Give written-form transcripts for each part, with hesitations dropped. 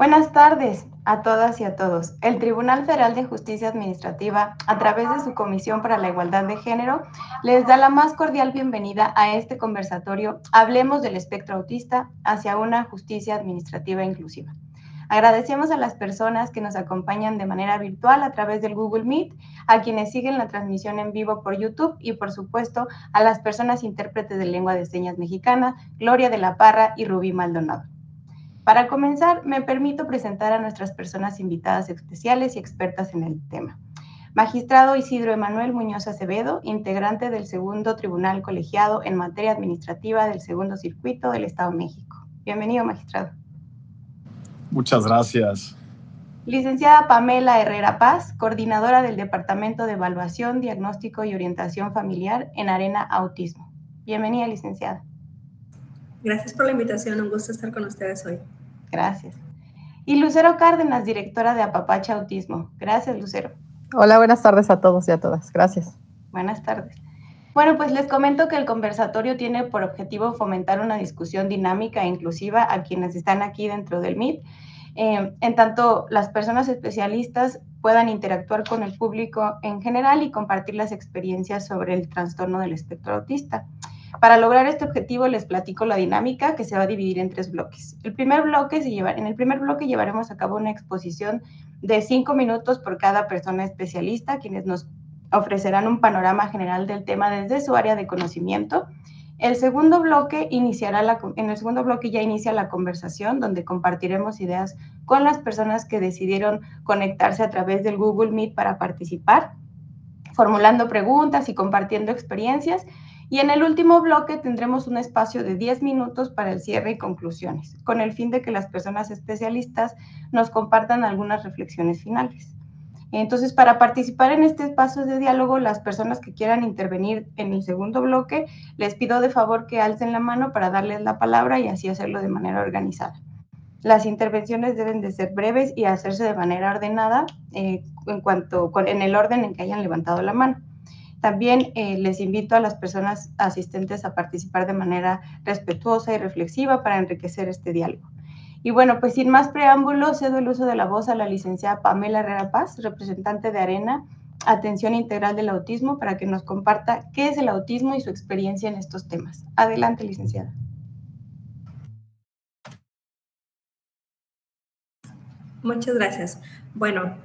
Buenas tardes a todas y a todos. El Tribunal Federal de Justicia Administrativa, a través de su Comisión para la Igualdad de Género, les da la más cordial bienvenida a este conversatorio Hablemos del espectro autista hacia una justicia administrativa inclusiva. Agradecemos a las personas que nos acompañan de manera virtual a través del Google Meet, a quienes siguen la transmisión en vivo por YouTube y, por supuesto, a las personas intérpretes de lengua de señas mexicana, Gloria de la Parra y Rubí Maldonado. Para comenzar, me permito presentar a nuestras personas invitadas especiales y expertas en el tema. Magistrado Isidro Emanuel Muñoz Acevedo, integrante del Segundo Tribunal Colegiado en materia administrativa del Segundo Circuito del Estado de México. Bienvenido, magistrado. Muchas gracias. Licenciada Pamela Herrera Paz, coordinadora del Departamento de Evaluación, Diagnóstico y Orientación Familiar en Arena Autismo. Bienvenida, licenciada. Gracias por la invitación, un gusto estar con ustedes hoy. Gracias. Y Lucero Cárdenas, directora de Apapacha Autismo. Gracias, Lucero. Hola, buenas tardes a todos y a todas. Gracias. Buenas tardes. Bueno, pues les comento que el conversatorio tiene por objetivo fomentar una discusión dinámica e inclusiva a quienes están aquí dentro del Meet, en tanto las personas especialistas puedan interactuar con el público en general y compartir las experiencias sobre el trastorno del espectro autista. Para lograr este objetivo les platico la dinámica, que se va a dividir en 3 bloques. En el primer bloque llevaremos a cabo una exposición de 5 minutos por cada persona especialista, quienes nos ofrecerán un panorama general del tema desde su área de conocimiento. En el segundo bloque ya inicia la conversación, donde compartiremos ideas con las personas que decidieron conectarse a través del Google Meet para participar, formulando preguntas y compartiendo experiencias. Y en el último bloque tendremos un espacio de 10 minutos para el cierre y conclusiones, con el fin de que las personas especialistas nos compartan algunas reflexiones finales. Entonces, para participar en este espacio de diálogo, las personas que quieran intervenir en el segundo bloque, les pido de favor que alcen la mano para darles la palabra y así hacerlo de manera organizada. Las intervenciones deben de ser breves y hacerse de manera ordenada en el orden en que hayan levantado la mano. También les invito a las personas asistentes a participar de manera respetuosa y reflexiva para enriquecer este diálogo. Y bueno, pues sin más preámbulos, cedo el uso de la voz a la licenciada Pamela Herrera Paz, representante de Arena Atención Integral del Autismo, para que nos comparta qué es el autismo y su experiencia en estos temas. Adelante, licenciada. Muchas gracias. Bueno,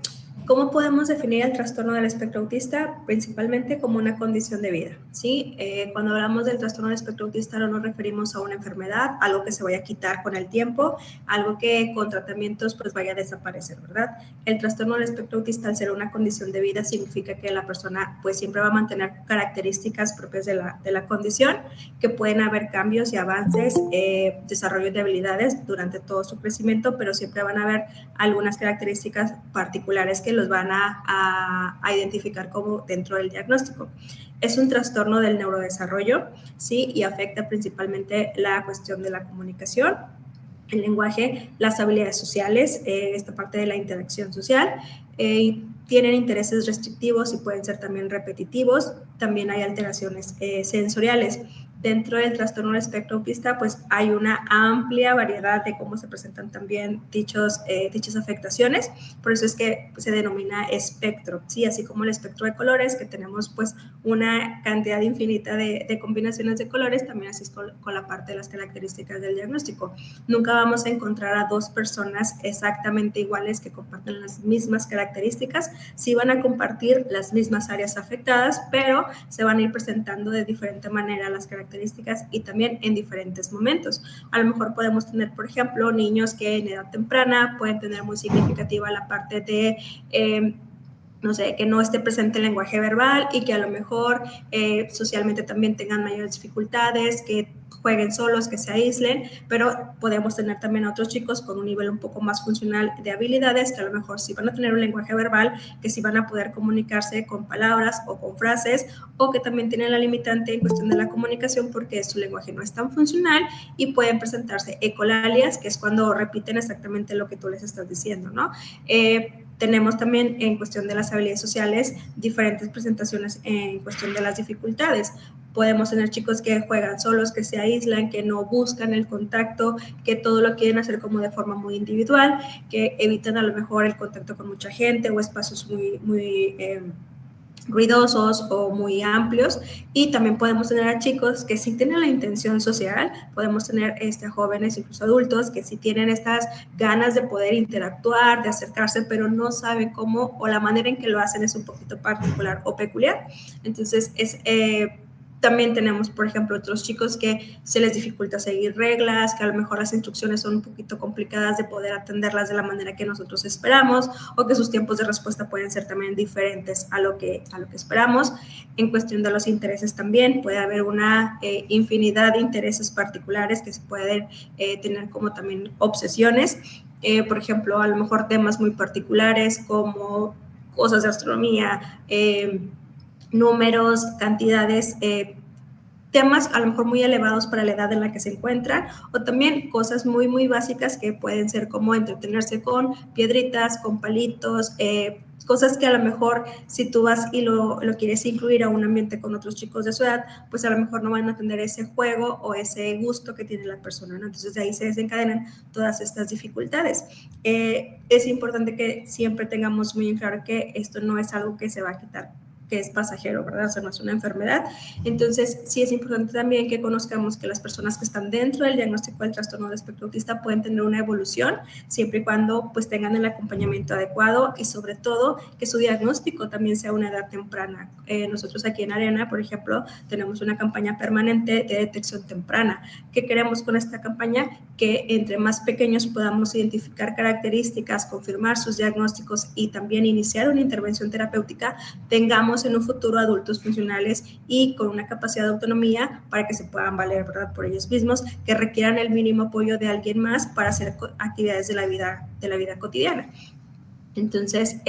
¿cómo podemos definir el trastorno del espectro autista? Principalmente como una condición de vida, ¿sí? Cuando hablamos del trastorno del espectro autista no nos referimos a una enfermedad, algo que se vaya a quitar con el tiempo, algo que con tratamientos pues vaya a desaparecer, ¿verdad? El trastorno del espectro autista, al ser una condición de vida, significa que la persona pues siempre va a mantener características propias de la condición, que pueden haber cambios y avances, desarrollo de habilidades durante todo su crecimiento, pero siempre van a haber algunas características particulares que los van a identificar como dentro del diagnóstico. Es un trastorno del neurodesarrollo, ¿sí? Y afecta principalmente la cuestión de la comunicación, el lenguaje, las habilidades sociales, esta parte de la interacción social. Tienen intereses restrictivos y pueden ser también repetitivos. También hay alteraciones sensoriales. Dentro del trastorno del espectro autista, pues hay una amplia variedad de cómo se presentan también dichas afectaciones. Por eso es que se denomina espectro, ¿sí? Así como el espectro de colores, que tenemos pues una cantidad infinita de combinaciones de colores, también así es con la parte de las características del diagnóstico. Nunca vamos a encontrar a 2 personas exactamente iguales que comparten las mismas características. Sí van a compartir las mismas áreas afectadas, pero se van a ir presentando de diferente manera las características y también en diferentes momentos. A lo mejor podemos tener, por ejemplo, niños que en edad temprana pueden tener muy significativa la parte de no sé, que no esté presente el lenguaje verbal y que a lo mejor socialmente también tengan mayores dificultades, que jueguen solos, que se aíslen, pero podemos tener también a otros chicos con un nivel un poco más funcional de habilidades, que a lo mejor sí van a tener un lenguaje verbal, que sí van a poder comunicarse con palabras o con frases, o que también tienen la limitante en cuestión de la comunicación porque su lenguaje no es tan funcional y pueden presentarse ecolalias, que es cuando repiten exactamente lo que tú les estás diciendo, ¿no? Tenemos también en cuestión de las habilidades sociales diferentes presentaciones en cuestión de las dificultades. podemos tener chicos que juegan solos, que se aíslan, que no buscan el contacto, que todo lo quieren hacer como de forma muy individual, que evitan a lo mejor el contacto con mucha gente o espacios muy ruidosos o muy amplios. Y también podemos tener a chicos que sí tienen la intención social, podemos tener a jóvenes, incluso adultos, que sí tienen estas ganas de poder interactuar, de acercarse, pero no saben cómo, o la manera en que lo hacen es un poquito particular o peculiar. Entonces también tenemos, por ejemplo, otros chicos que se les dificulta seguir reglas, que a lo mejor las instrucciones son un poquito complicadas de poder atenderlas de la manera que nosotros esperamos, o que sus tiempos de respuesta pueden ser también diferentes a lo que esperamos. En cuestión de los intereses también puede haber una infinidad de intereses particulares que se pueden tener, como también obsesiones. Por ejemplo, a lo mejor temas muy particulares como cosas de astronomía, números, cantidades, temas a lo mejor muy elevados para la edad en la que se encuentran, o también cosas muy básicas que pueden ser como entretenerse con piedritas, con palitos, cosas que a lo mejor si tú vas y lo quieres incluir a un ambiente con otros chicos de su edad, pues a lo mejor no van a tener ese juego o ese gusto que tiene la persona, ¿no? Entonces de ahí se desencadenan todas estas dificultades. Es importante que siempre tengamos muy en claro que esto no es algo que se va a quitar, que es pasajero, ¿verdad? O sea, no es una enfermedad. Entonces, sí es importante también que conozcamos que las personas que están dentro del diagnóstico del trastorno del espectro autista pueden tener una evolución, siempre y cuando pues tengan el acompañamiento adecuado, y sobre todo que su diagnóstico también sea a una edad temprana. Nosotros aquí en Arena, por ejemplo, tenemos una campaña permanente de detección temprana. ¿Qué queremos con esta campaña? Que entre más pequeños podamos identificar características, confirmar sus diagnósticos y también iniciar una intervención terapéutica, tengamos en un futuro adultos funcionales y con una capacidad de autonomía para que se puedan valer, ¿verdad?, por ellos mismos, que requieran el mínimo apoyo de alguien más para hacer actividades de la vida cotidiana. Entonces,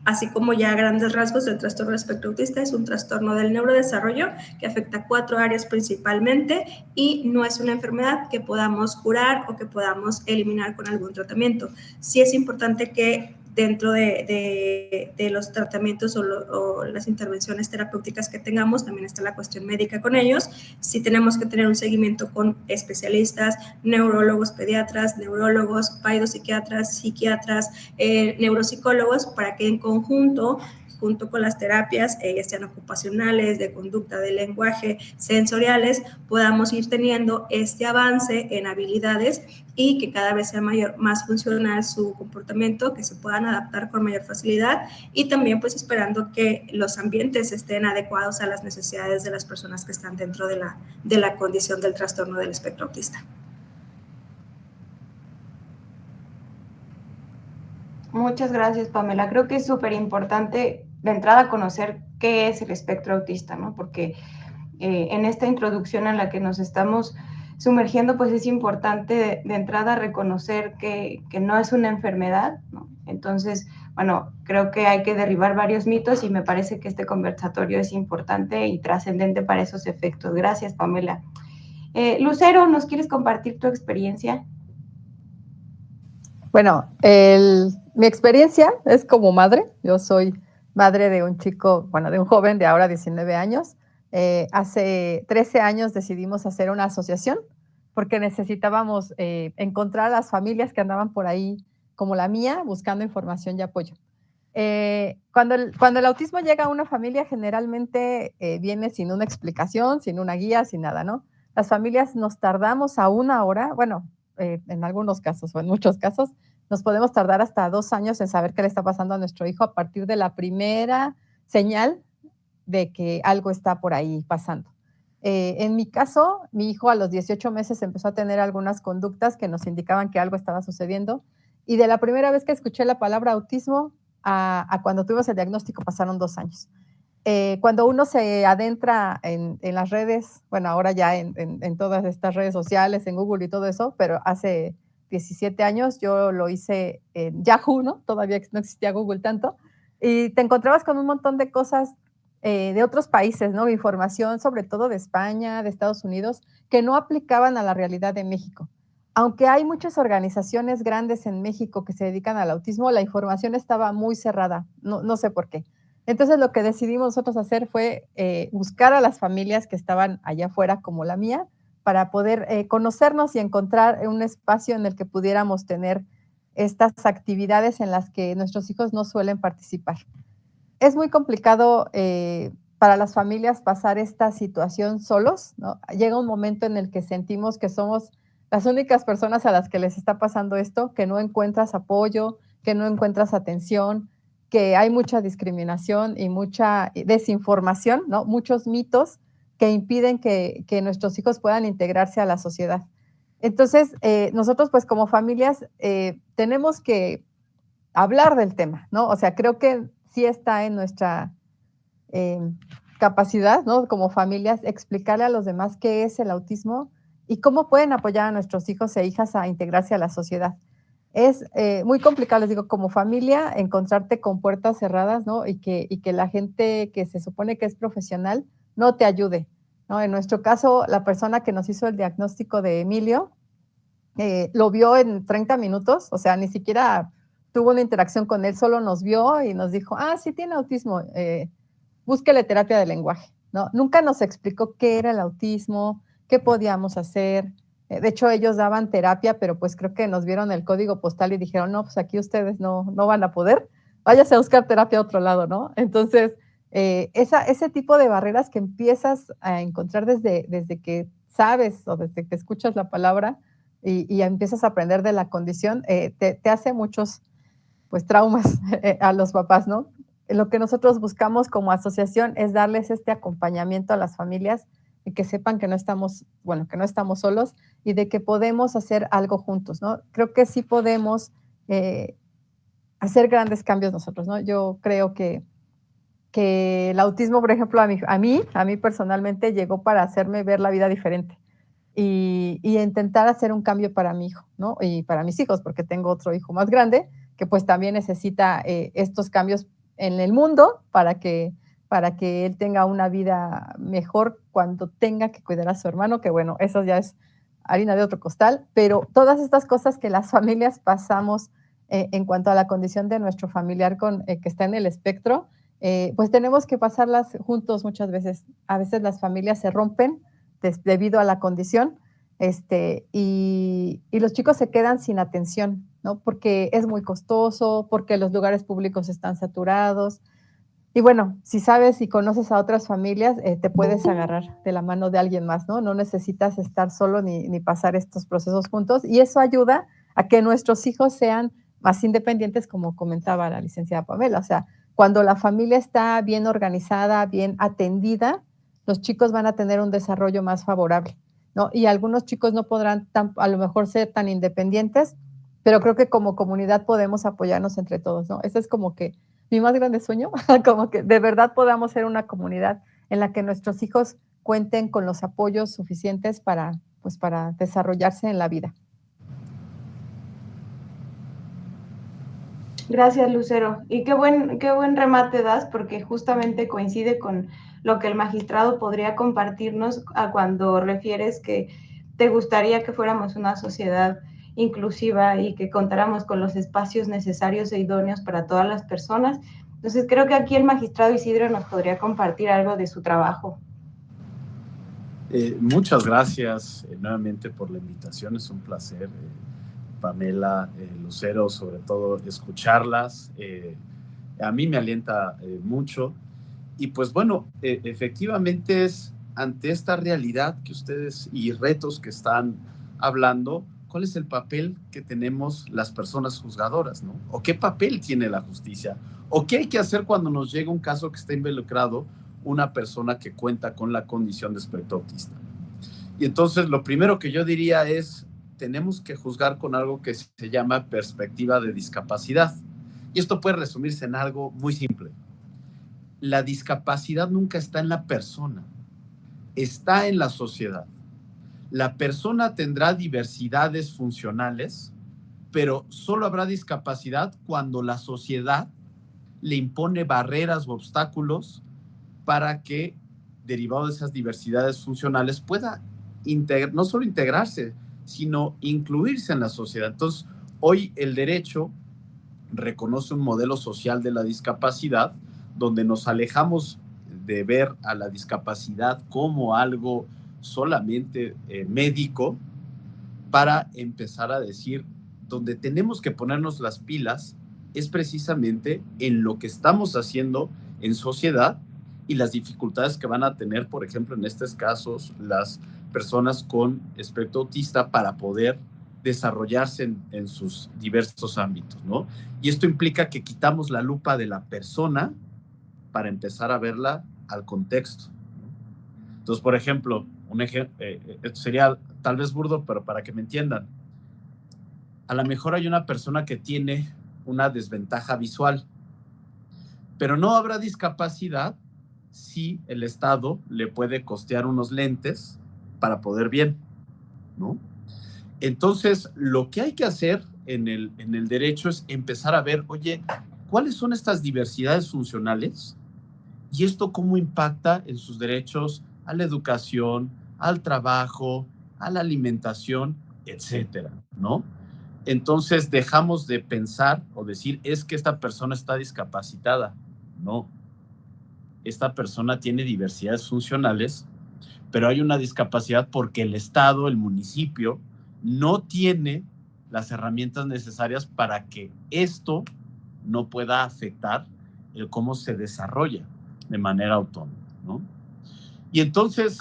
así como ya a grandes rasgos, el trastorno del espectro autista es un trastorno del neurodesarrollo que afecta 4 áreas principalmente, y no es una enfermedad que podamos curar o que podamos eliminar con algún tratamiento. Sí es importante que dentro de los tratamientos o las intervenciones terapéuticas que tengamos, también está la cuestión médica con ellos. Sí tenemos que tener un seguimiento con especialistas, neurólogos, pediatras, neurólogos, paidopsiquiatras, psiquiatras, neuropsicólogos, para que en conjunto, junto con las terapias, ya sean ocupacionales, de conducta, de lenguaje, sensoriales, podamos ir teniendo este avance en habilidades y que cada vez sea más funcional su comportamiento, que se puedan adaptar con mayor facilidad, y también pues esperando que los ambientes estén adecuados a las necesidades de las personas que están dentro de la condición del trastorno del espectro autista. Muchas gracias, Pamela. Creo que es súper importante de entrada conocer qué es el espectro autista, ¿no? Porque en esta introducción en la que nos estamos sumergiendo, pues es importante de entrada reconocer que no es una enfermedad, ¿no? Entonces, bueno, creo que hay que derribar varios mitos y me parece que este conversatorio es importante y trascendente para esos efectos. Gracias, Pamela. Lucero, ¿nos quieres compartir tu experiencia? Bueno, mi experiencia es como madre. Yo soy madre de un chico, bueno, de un joven de ahora 19 años. Hace 13 años decidimos hacer una asociación porque necesitábamos encontrar a las familias que andaban por ahí, como la mía, buscando información y apoyo. Cuando el autismo llega a una familia, generalmente viene sin una explicación, sin una guía, sin nada, ¿no? Las familias nos tardamos a 1 hora, bueno, en algunos casos o en muchos casos, nos podemos tardar hasta 2 años en saber qué le está pasando a nuestro hijo a partir de la primera señal de que algo está por ahí pasando. En mi caso, mi hijo a los 18 meses empezó a tener algunas conductas que nos indicaban que algo estaba sucediendo, y de la primera vez que escuché la palabra autismo a cuando tuvimos el diagnóstico pasaron 2 años. Cuando uno se adentra en las redes, bueno, ahora ya en todas estas redes sociales, en Google y todo eso, pero hace 17 años yo lo hice en Yahoo, ¿no? Todavía no existía Google tanto, y te encontrabas con un montón de cosas de otros países, ¿no? Información sobre todo de España, de Estados Unidos, que no aplicaban a la realidad de México. Aunque hay muchas organizaciones grandes en México que se dedican al autismo, la información estaba muy cerrada, no sé por qué. Entonces lo que decidimos nosotros hacer fue buscar a las familias que estaban allá afuera como la mía para poder conocernos y encontrar un espacio en el que pudiéramos tener estas actividades en las que nuestros hijos no suelen participar. Es muy complicado para las familias pasar esta situación solos, ¿no? Llega un momento en el que sentimos que somos las únicas personas a las que les está pasando esto, que no encuentras apoyo, que no encuentras atención, que hay mucha discriminación y mucha desinformación, ¿no? Muchos mitos que impiden que nuestros hijos puedan integrarse a la sociedad. Entonces, nosotros pues como familias tenemos que hablar del tema, ¿no? O sea, creo que sí está en nuestra capacidad, ¿no? Como familias, explicarle a los demás qué es el autismo y cómo pueden apoyar a nuestros hijos e hijas a integrarse a la sociedad. Es muy complicado, les digo, como familia, encontrarte con puertas cerradas, ¿no? Y que la gente que se supone que es profesional no te ayude, ¿no? En nuestro caso, la persona que nos hizo el diagnóstico de Emilio lo vio en 30 minutos, o sea, ni siquiera tuvo una interacción con él, solo nos vio y nos dijo, sí tiene autismo, búsquele terapia de lenguaje, ¿no? Nunca nos explicó qué era el autismo, qué podíamos hacer. De hecho, ellos daban terapia, pero pues creo que nos vieron el código postal y dijeron, no, pues aquí ustedes no van a poder, váyase a buscar terapia a otro lado, ¿no? Entonces, ese tipo de barreras que empiezas a encontrar desde que sabes o desde que escuchas la palabra y empiezas a aprender de la condición, te hace muchos pues traumas a los papás, ¿no? Lo que nosotros buscamos como asociación es darles este acompañamiento a las familias y que sepan que no estamos solos y de que podemos hacer algo juntos, ¿no? Creo que sí podemos hacer grandes cambios nosotros, ¿no? Yo creo que el autismo, por ejemplo, a mí personalmente llegó para hacerme ver la vida diferente y intentar hacer un cambio para mi hijo, ¿no? Y para mis hijos, porque tengo otro hijo más grande que pues también necesita estos cambios en el mundo para que él tenga una vida mejor cuando tenga que cuidar a su hermano, que bueno, eso ya es harina de otro costal, pero todas estas cosas que las familias pasamos en cuanto a la condición de nuestro familiar que está en el espectro, pues tenemos que pasarlas juntos muchas veces. A veces las familias se rompen debido a la condición y los chicos se quedan sin atención, ¿no? Porque es muy costoso, porque los lugares públicos están saturados. Y bueno, si sabes y conoces a otras familias, te puedes agarrar de la mano de alguien más, ¿no? No necesitas estar solo ni pasar estos procesos juntos. Y eso ayuda a que nuestros hijos sean más independientes, como comentaba la licenciada Pamela. O sea, cuando la familia está bien organizada, bien atendida, los chicos van a tener un desarrollo más favorable, ¿no? Y algunos chicos no podrán a lo mejor ser tan independientes, pero creo que como comunidad podemos apoyarnos entre todos, ¿no? Ese es como que mi más grande sueño, como que de verdad podamos ser una comunidad en la que nuestros hijos cuenten con los apoyos suficientes para desarrollarse en la vida. Gracias, Lucero. Y qué buen remate das, porque justamente coincide con lo que el magistrado podría compartirnos cuando refieres que te gustaría que fuéramos una sociedad inclusiva y que contáramos con los espacios necesarios e idóneos para todas las personas. Entonces, creo que aquí el magistrado Isidro nos podría compartir algo de su trabajo. Muchas gracias nuevamente por la invitación. Es un placer, Pamela, Lucero, sobre todo escucharlas. A mí me alienta mucho. Y pues bueno, efectivamente es ante esta realidad que ustedes y retos que están hablando, ¿cuál es el papel que tenemos las personas juzgadoras, ¿no? ¿O qué papel tiene la justicia? ¿O qué hay que hacer cuando nos llega un caso que está involucrado una persona que cuenta con la condición de espectro autista? Y entonces lo primero que yo diría es, tenemos que juzgar con algo que se llama perspectiva de discapacidad. Y esto puede resumirse en algo muy simple. La discapacidad nunca está en la persona, está en la sociedad. La persona tendrá diversidades funcionales, pero solo habrá discapacidad cuando la sociedad le impone barreras o obstáculos para que, derivado de esas diversidades funcionales, pueda no solo integrarse, sino incluirse en la sociedad. Entonces, hoy el derecho reconoce un modelo social de la discapacidad donde nos alejamos de ver a la discapacidad como algo solamente médico, para empezar a decir, donde tenemos que ponernos las pilas es precisamente en lo que estamos haciendo en sociedad y las dificultades que van a tener, por ejemplo, en estos casos, las personas con espectro autista para poder desarrollarse en sus diversos ámbitos, ¿no? Y esto implica que quitamos la lupa de la persona para empezar a verla al contexto, ¿no? Entonces, por ejemplo, esto sería tal vez burdo, pero para que me entiendan, a lo mejor hay una persona que tiene una desventaja visual, pero no habrá discapacidad si el Estado le puede costear unos lentes para poder ver, ¿no? Entonces, lo que hay que hacer en el derecho es empezar a ver, oye, ¿cuáles son estas diversidades funcionales? Y esto cómo impacta en sus derechos a la educación, al trabajo, a la alimentación, etcétera, ¿no? Entonces, dejamos de pensar o decir, es que esta persona está discapacitada. No. Esta persona tiene diversidades funcionales, pero hay una discapacidad porque el Estado, el municipio, no tiene las herramientas necesarias para que esto no pueda afectar el cómo se desarrolla de manera autónoma, ¿no? Y entonces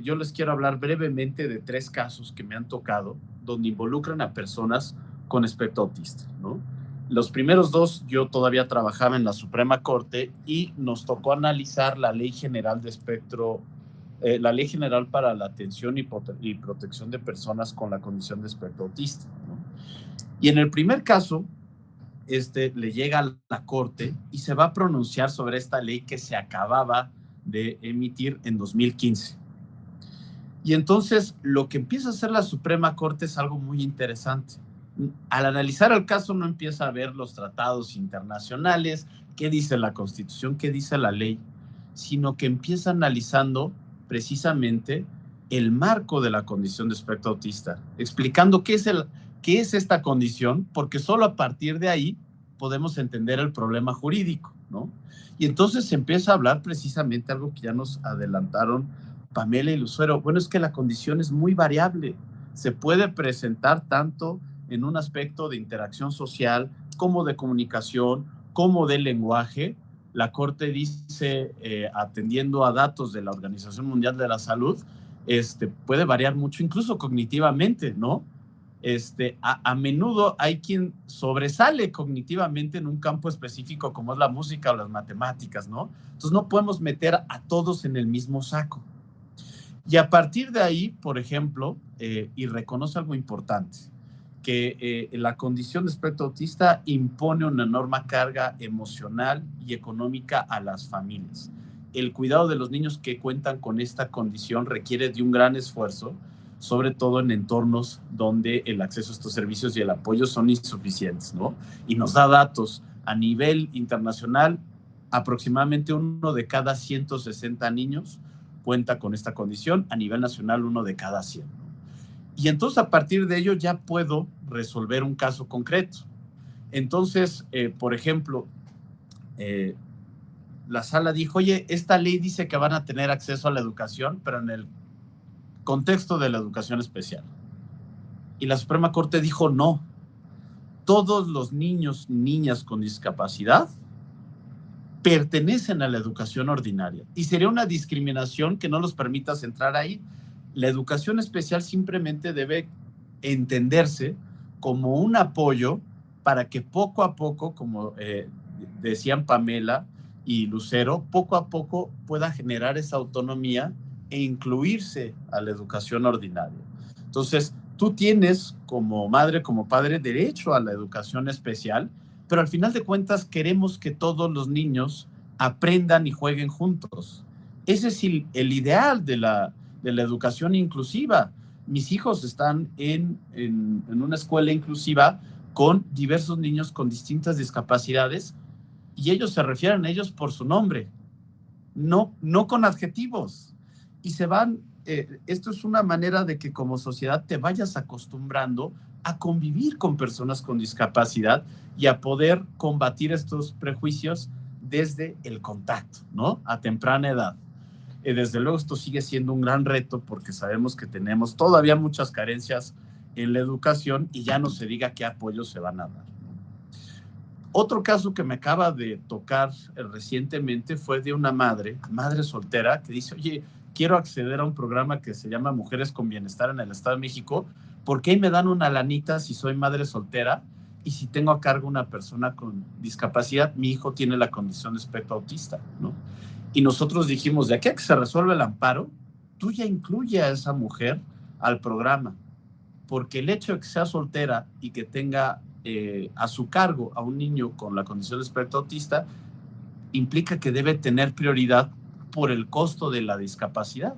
yo les quiero hablar brevemente de 3 casos que me han tocado donde involucran a personas con espectro autista, ¿no? Los primeros 2 yo todavía trabajaba en la Suprema Corte y nos tocó analizar la Ley General de Espectro, la Ley General para la Atención y Protección de Personas con la Condición de Espectro Autista, ¿no? Y en el primer caso, le llega a la Corte y se va a pronunciar sobre esta ley que se acababa de emitir en 2015. Y entonces lo que empieza a hacer la Suprema Corte es algo muy interesante. Al analizar el caso no empieza a ver los tratados internacionales, qué dice la Constitución, qué dice la ley, sino que empieza analizando precisamente el marco de la condición de espectro autista, explicando qué es esta condición, porque solo a partir de ahí podemos entender el problema jurídico, ¿no? Y entonces se empieza a hablar precisamente algo que ya nos adelantaron Pamela y Lucero. Bueno, es que la condición es muy variable, se puede presentar tanto en un aspecto de interacción social, como de comunicación, como de lenguaje. La Corte dice, atendiendo a datos de la Organización Mundial de la Salud, puede variar mucho, incluso cognitivamente, ¿no? A menudo hay quien sobresale cognitivamente en un campo específico como es la música o las matemáticas, ¿no? Entonces no podemos meter a todos en el mismo saco. Y a partir de ahí, por ejemplo, y reconoce algo importante, que la condición de espectro autista impone una enorme carga emocional y económica a las familias. El cuidado de los niños que cuentan con esta condición requiere de un gran esfuerzo, sobre todo en entornos donde el acceso a estos servicios y el apoyo son insuficientes, ¿no? Y nos da datos a nivel internacional, aproximadamente 1 de cada 160 niños cuenta con esta condición, a nivel nacional 1 de cada 100, ¿no? Y entonces a partir de ello ya puedo resolver un caso concreto. Entonces, por ejemplo, la sala dijo, oye, esta ley dice que van a tener acceso a la educación, pero en el contexto de la educación especial. Y la Suprema Corte dijo, no, todos los niños y niñas con discapacidad pertenecen a la educación ordinaria. Y sería una discriminación que no los permitas entrar ahí. La educación especial simplemente debe entenderse como un apoyo para que poco a poco, como decían Pamela y Lucero, poco a poco pueda generar esa autonomía e incluirse a la educación ordinaria. Entonces, tú tienes como madre, como padre, derecho a la educación especial, pero al final de cuentas queremos que todos los niños aprendan y jueguen juntos. Ese es el ideal de la educación inclusiva. Mis hijos están en una escuela inclusiva con diversos niños con distintas discapacidades y ellos se refieren a ellos por su nombre, no con adjetivos. Y esto es una manera de que como sociedad te vayas acostumbrando a convivir con personas con discapacidad y a poder combatir estos prejuicios desde el contacto, ¿no? A temprana edad. Desde luego esto sigue siendo un gran reto porque sabemos que tenemos todavía muchas carencias en la educación y ya no se diga qué apoyos se van a dar. Otro caso que me acaba de tocar recientemente fue de una madre soltera, que dice, oye, quiero acceder a un programa que se llama Mujeres con Bienestar en el Estado de México, porque ahí me dan una lanita si soy madre soltera y si tengo a cargo una persona con discapacidad. Mi hijo tiene la condición de espectro autista, ¿no? Y nosotros dijimos, de aquí a que se resuelve el amparo, tú ya incluye a esa mujer al programa, porque el hecho de que sea soltera y que tenga a su cargo a un niño con la condición de espectro autista implica que debe tener prioridad por el costo de la discapacidad.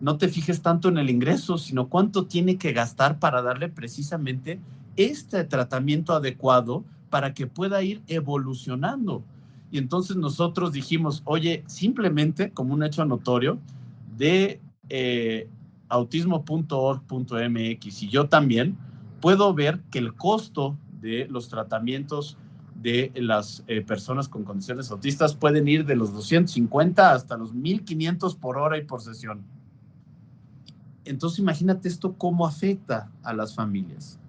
No te fijes tanto en el ingreso, sino cuánto tiene que gastar para darle precisamente este tratamiento adecuado para que pueda ir evolucionando. Y entonces nosotros dijimos, oye, simplemente como un hecho notorio de autismo.org.mx y yo también puedo ver que el costo de los tratamientos de las personas con condiciones autistas pueden ir de los 250 hasta los 1,500 por hora y por sesión. Entonces imagínate esto cómo afecta a las familias.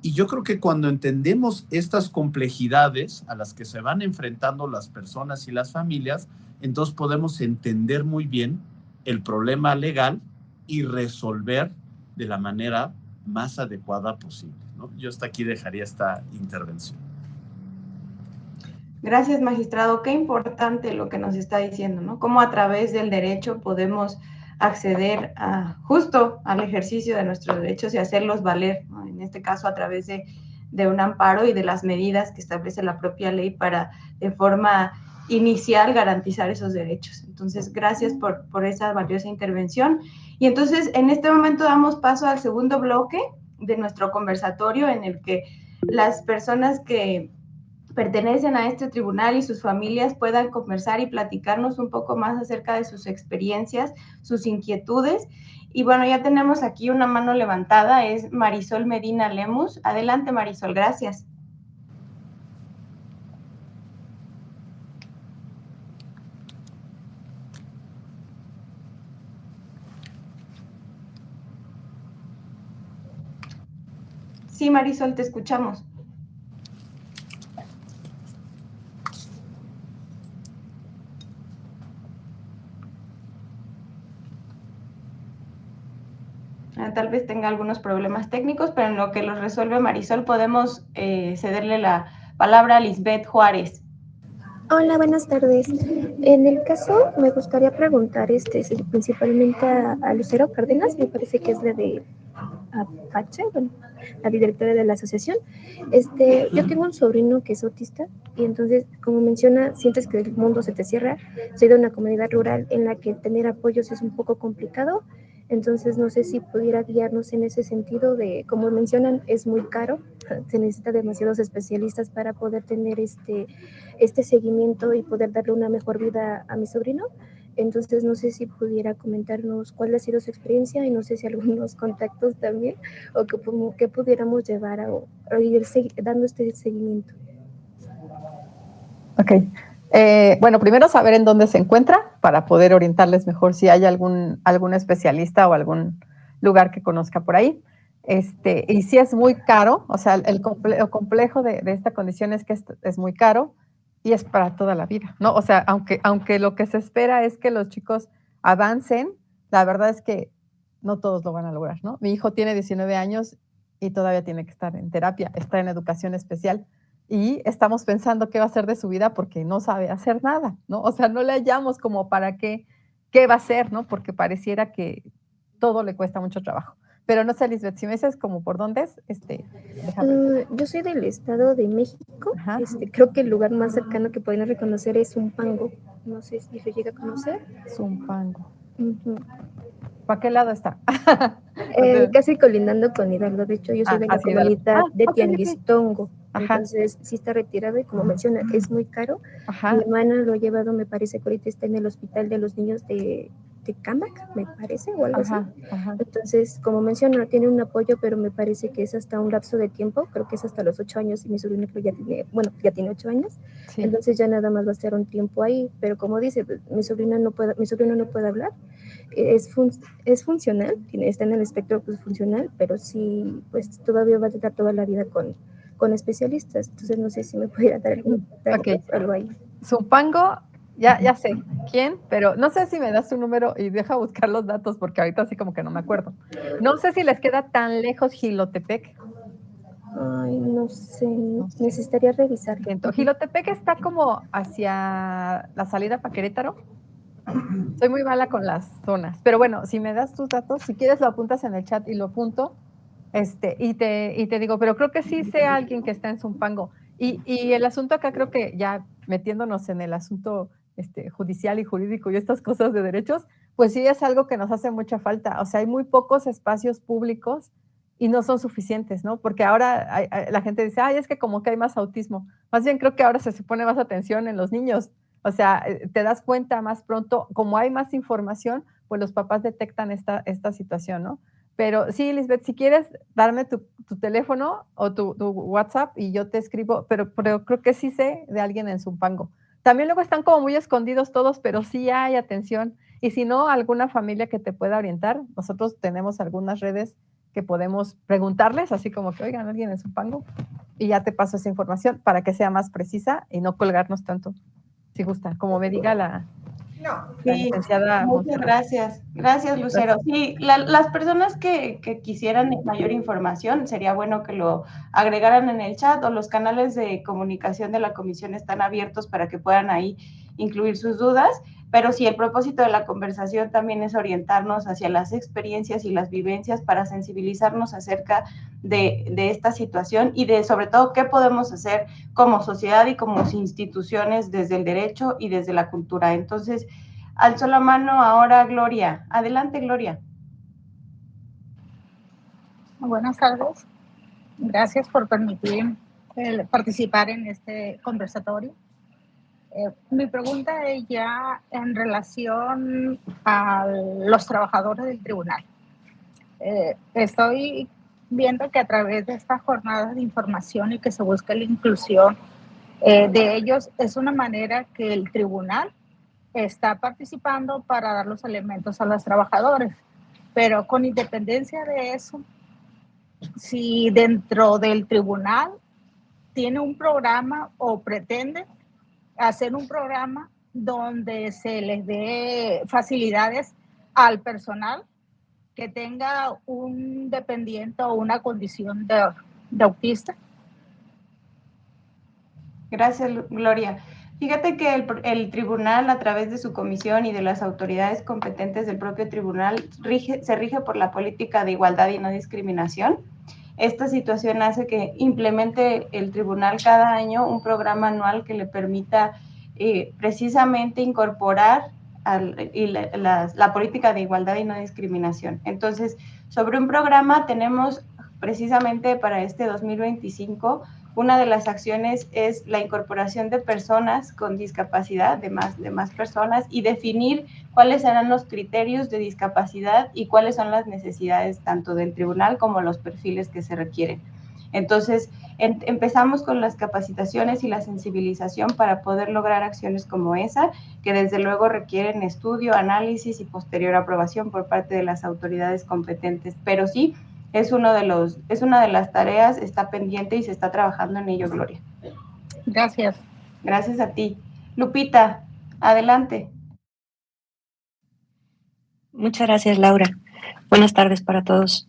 Y yo creo que cuando entendemos estas complejidades a las que se van enfrentando las personas y las familias, entonces podemos entender muy bien el problema legal y resolver de la manera más adecuada posible, ¿no? Yo hasta aquí dejaría esta intervención. Gracias, magistrado. Qué importante lo que nos está diciendo, ¿no? Cómo a través del derecho podemos acceder justo al ejercicio de nuestros derechos y hacerlos valer, ¿no? En este caso a través de un amparo y de las medidas que establece la propia ley para de forma inicial garantizar esos derechos. Entonces, gracias por esa valiosa intervención. Y entonces, en este momento damos paso al segundo bloque de nuestro conversatorio en el que las personas que pertenecen a este tribunal y sus familias puedan conversar y platicarnos un poco más acerca de sus experiencias, sus inquietudes. Y bueno, ya tenemos aquí una mano levantada, es Marisol Medina Lemus. Adelante, Marisol, gracias. Sí, Marisol, te escuchamos. Tal vez tenga algunos problemas técnicos, pero en lo que los resuelve Marisol podemos cederle la palabra a Lisbeth Juárez. Hola, buenas tardes. En el caso me gustaría preguntar principalmente a Lucero Cárdenas, me parece que es la de Apache, bueno, la directora de la asociación. Yo tengo un sobrino que es autista y entonces, como menciona, sientes que el mundo se te cierra. Soy de una comunidad rural en la que tener apoyos es un poco complicado. Entonces, no sé si pudiera guiarnos en ese sentido de, como mencionan, es muy caro, se necesita demasiados especialistas para poder tener este seguimiento y poder darle una mejor vida a mi sobrino. Entonces, no sé si pudiera comentarnos cuál ha sido su experiencia y no sé si algunos contactos también o que pudiéramos llevar a ir dando este seguimiento. Ok. Bueno, primero saber en dónde se encuentra para poder orientarles mejor si hay algún especialista o algún lugar que conozca por ahí. Y si es muy caro, o sea, el complejo de esta condición es que es muy caro y es para toda la vida, ¿no? O sea, aunque lo que se espera es que los chicos avancen, la verdad es que no todos lo van a lograr, ¿no? Mi hijo tiene 19 años y todavía tiene que estar en terapia, está en educación especial. Y estamos pensando qué va a hacer de su vida porque no sabe hacer nada, ¿no? O sea, no le hallamos como para qué va a hacer, ¿no? Porque pareciera que todo le cuesta mucho trabajo. Pero no sé, Lisbeth, si me dices como por dónde es, déjame. Yo soy del Estado de México. Creo que el lugar más cercano que pueden reconocer es Zumpango. No sé si se llega a conocer. Zumpango. Uh-huh. ¿Para qué lado está? Casi colindando con Hidalgo. De hecho, yo soy de la comunidad de Tianguistongo. Okay. Entonces, sí está retirado y como menciona, es muy caro. Ajá. Mi hermana lo ha llevado, me parece que ahorita está en el hospital de los niños de Tecámac, me parece, o algo así. Ajá. Entonces, como menciona, tiene un apoyo, pero me parece que es hasta un lapso de tiempo, creo que es hasta los 8 años, y mi sobrino creo ya tiene 8 años, Sí. entonces ya nada más va a estar un tiempo ahí, pero como dice, mi sobrino no puede hablar, es funcional, está en el espectro pues, funcional, pero sí, pues todavía va a estar toda la vida con especialistas, entonces no sé si me pudiera dar algo ahí. Zumpango, ya sé quién, pero no sé si me das tu número y deja buscar los datos porque ahorita así como que no me acuerdo. No sé si les queda tan lejos Jilotepec. Ay, no sé, necesitaría revisar. Jilotepec está como hacia la salida para Querétaro. Soy muy mala con las zonas, pero bueno, si me das tus datos, si quieres lo apuntas en el chat y lo apunto, y te digo, pero creo que sí sé a alguien que está en Zumpango. Y el asunto acá creo que ya metiéndonos en el asunto judicial y jurídico y estas cosas de derechos, pues sí es algo que nos hace mucha falta. O sea, hay muy pocos espacios públicos y no son suficientes, ¿no? Porque ahora la gente dice, ay, es que como que hay más autismo. Más bien creo que ahora se pone más atención en los niños. O sea, te das cuenta más pronto, como hay más información, pues los papás detectan esta situación, ¿no? Pero sí, Lisbeth, si quieres darme tu teléfono o tu WhatsApp y yo te escribo, pero creo que sí sé de alguien en Zumpango. También luego están como muy escondidos todos, pero sí hay atención. Y si no, alguna familia que te pueda orientar. Nosotros tenemos algunas redes que podemos preguntarles, así como que, oigan, alguien en Zumpango, y ya te paso esa información para que sea más precisa y no colgarnos tanto, si gusta, como me diga la licenciada. Muchas gracias. Gracias, Lucero. Sí, las personas que quisieran mayor información, sería bueno que lo agregaran en el chat, o los canales de comunicación de la comisión están abiertos para que puedan ahí incluir sus dudas, pero sí, el propósito de la conversación también es orientarnos hacia las experiencias y las vivencias para sensibilizarnos acerca de esta situación y de, sobre todo, qué podemos hacer como sociedad y como instituciones desde el derecho y desde la cultura. Entonces, alzó la mano ahora Gloria. Adelante, Gloria. Buenas tardes. Gracias por permitir participar en este conversatorio. Mi pregunta es ya en relación a los trabajadores del tribunal. Estoy viendo que a través de estas jornadas de información y que se busca la inclusión de ellos, es una manera que el tribunal está participando para dar los elementos a los trabajadores. Pero con independencia de eso, si dentro del tribunal tiene un programa o pretende hacer un programa donde se les dé facilidades al personal que tenga un dependiente o una condición de autista. Gracias, Gloria. Fíjate que el tribunal, a través de su comisión y de las autoridades competentes del propio tribunal, se rige por la política de igualdad y no discriminación. Esta situación hace que implemente el tribunal cada año un programa anual que le permita precisamente incorporar la política de igualdad y no discriminación. Entonces, sobre un programa tenemos precisamente para este 2025, una de las acciones es la incorporación de personas con discapacidad, de más personas, y definir cuáles serán los criterios de discapacidad y cuáles son las necesidades tanto del tribunal como los perfiles que se requieren. Entonces, empezamos con las capacitaciones y la sensibilización para poder lograr acciones como esa, que desde luego requieren estudio, análisis y posterior aprobación por parte de las autoridades competentes, pero sí, es una de las tareas, está pendiente y se está trabajando en ello, Gloria. Gracias. Gracias a ti. Lupita, adelante. Muchas gracias, Laura. Buenas tardes para todos.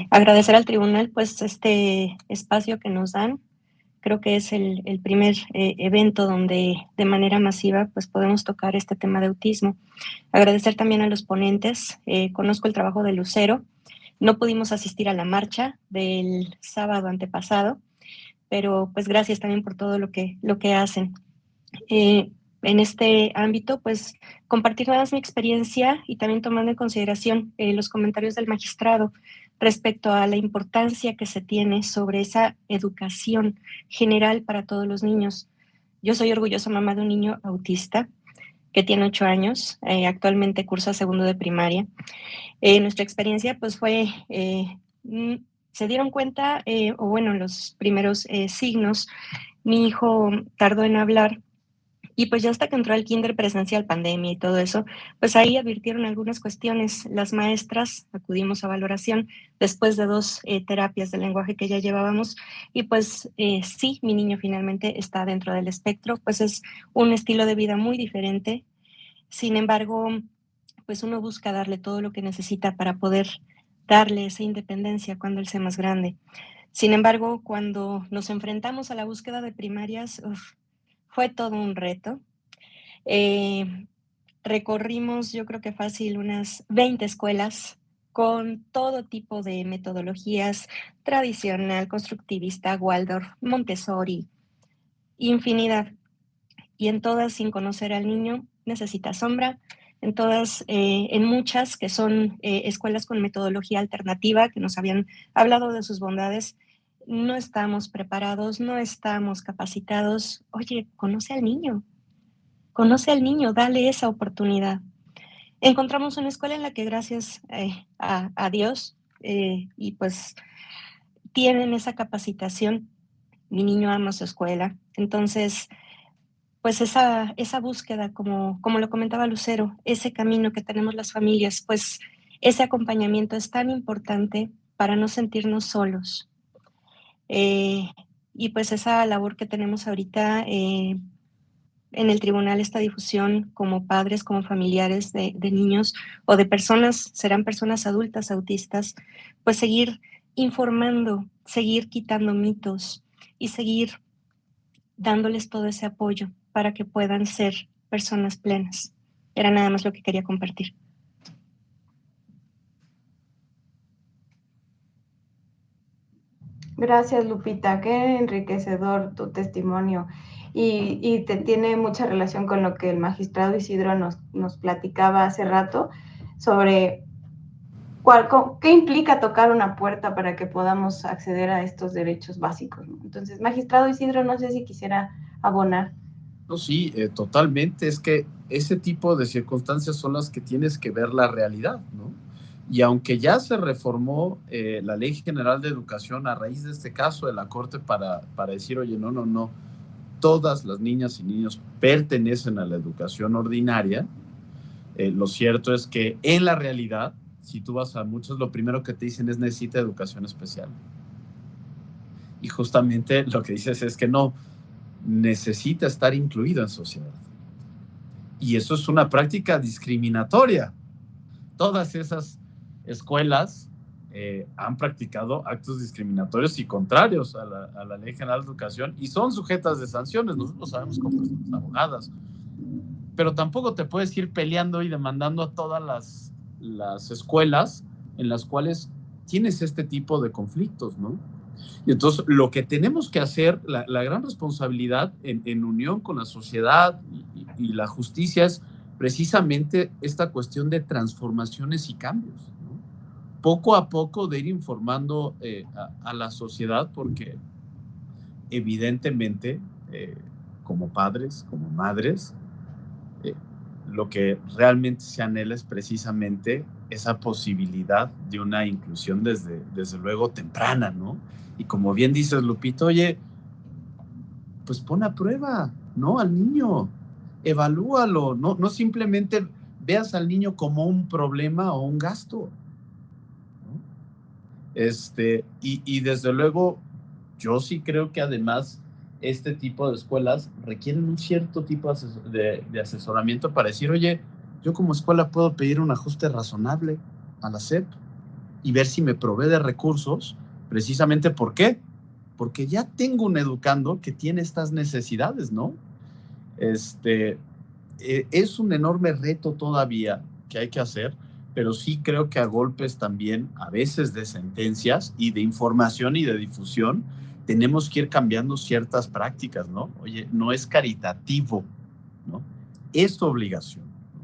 Agradecer al tribunal pues este espacio que nos dan. Creo que es el primer evento donde de manera masiva pues podemos tocar este tema de autismo. Agradecer también a los ponentes. Conozco el trabajo de Lucero. No pudimos asistir a la marcha del sábado antepasado, pero pues gracias también por todo lo que hacen. En este ámbito, pues compartir nada más mi experiencia y también tomando en consideración los comentarios del magistrado respecto a la importancia que se tiene sobre esa educación general para todos los niños. Yo soy orgullosa mamá de un niño autista que tiene 8 años, actualmente cursa segundo de primaria. Nuestra experiencia pues fue, se dieron cuenta, o bueno, los primeros signos, mi hijo tardó en hablar. Y pues ya hasta que entró al kinder presencial, pandemia y todo eso, pues ahí advirtieron algunas cuestiones. Las maestras acudimos a valoración después de 2 terapias de lenguaje que ya llevábamos y pues sí, mi niño finalmente está dentro del espectro, pues es un estilo de vida muy diferente. Sin embargo, pues uno busca darle todo lo que necesita para poder darle esa independencia cuando él sea más grande. Sin embargo, cuando nos enfrentamos a la búsqueda de primarias, fue todo un reto. Recorrimos, yo creo que fácil, unas 20 escuelas con todo tipo de metodologías, tradicional, constructivista, Waldorf, Montessori, infinidad. Y en todas, sin conocer al niño, necesita sombra. En todas, en muchas que son escuelas con metodología alternativa, que nos habían hablado de sus bondades, no estamos preparados, no estamos capacitados. Oye, conoce al niño, dale esa oportunidad. Encontramos una escuela en la que gracias a Dios y pues tienen esa capacitación. Mi niño ama su escuela. Entonces, pues esa búsqueda, como lo comentaba Lucero, ese camino que tenemos las familias, pues ese acompañamiento es tan importante para no sentirnos solos. Y pues esa labor que tenemos ahorita en el tribunal, esta difusión como padres, como familiares de niños o de personas, serán personas adultas autistas, pues seguir informando, seguir quitando mitos y seguir dándoles todo ese apoyo para que puedan ser personas plenas. Era nada más lo que quería compartir. Gracias, Lupita. Qué enriquecedor tu testimonio. Y te tiene mucha relación con lo que el magistrado Isidro nos platicaba hace rato sobre qué implica tocar una puerta para que podamos acceder a estos derechos básicos, ¿no? Entonces, magistrado Isidro, no sé si quisiera abonar. No, sí, totalmente. Es que ese tipo de circunstancias son las que tienes que ver la realidad, ¿no? Y aunque ya se reformó la Ley General de Educación a raíz de este caso de la Corte para decir, oye, no, todas las niñas y niños pertenecen a la educación ordinaria, lo cierto es que en la realidad, si tú vas a muchos, lo primero que te dicen es necesita educación especial. Y justamente lo que dices es que no, necesita estar incluido en sociedad. Y eso es una práctica discriminatoria. Todas esas escuelas han practicado actos discriminatorios y contrarios a la Ley General de Educación y son sujetas de sanciones. Nosotros sabemos como personas abogadas. Pero tampoco te puedes ir peleando y demandando a todas las escuelas en las cuales tienes este tipo de conflictos, ¿no? Y entonces lo que tenemos que hacer, la gran responsabilidad en unión con la sociedad y la justicia es precisamente esta cuestión de transformaciones y cambios, ¿no? Poco a poco de ir informando a la sociedad, porque evidentemente como padres, como madres, lo que realmente se anhela es precisamente esa posibilidad de una inclusión desde luego temprana, ¿no? Y como bien dices, Lupito, oye, pues pon a prueba, ¿no? Al niño, evalúalo, no simplemente veas al niño como un problema o un gasto, ¿no? Y desde luego, yo sí creo que además este tipo de escuelas requieren un cierto tipo de asesoramiento para decir, oye, yo como escuela puedo pedir un ajuste razonable a la SEP y ver si me provee de recursos, precisamente ¿por qué? Porque ya tengo un educando que tiene estas necesidades, ¿no? Es un enorme reto todavía que hay que hacer, pero sí creo que a golpes también, a veces de sentencias y de información y de difusión, tenemos que ir cambiando ciertas prácticas, ¿no? Oye, no es caritativo, ¿no? Es tu obligación, ¿no?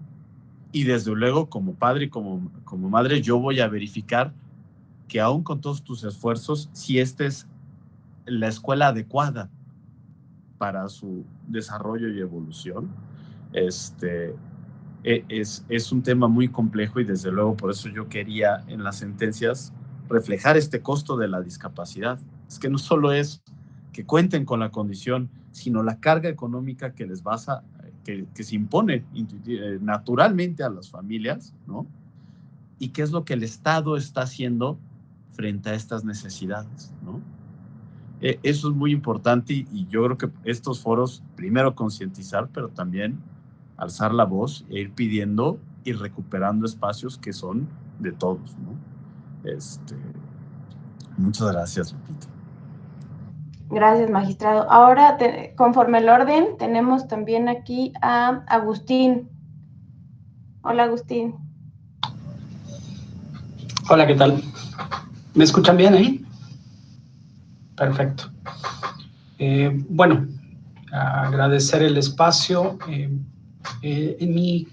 Y desde luego, como padre y como madre, yo voy a verificar que aún con todos tus esfuerzos, si esta es la escuela adecuada para su desarrollo y evolución. Es un tema muy complejo y desde luego por eso yo quería en las sentencias reflejar este costo de la discapacidad. Es que no solo es que cuenten con la condición, sino la carga económica que les que se impone naturalmente a las familias, ¿no? Y qué es lo que el Estado está haciendo frente a estas necesidades, ¿no? Eso es muy importante y yo creo que estos foros, primero concientizar, pero también alzar la voz e ir pidiendo y recuperando espacios que son de todos, ¿no? Muchas gracias, Lupita. Gracias, magistrado. Ahora, conforme el orden, tenemos también aquí a Agustín. Hola, Agustín. Hola, ¿qué tal? ¿Me escuchan bien ahí? Perfecto. Bueno, agradecer el espacio. Mi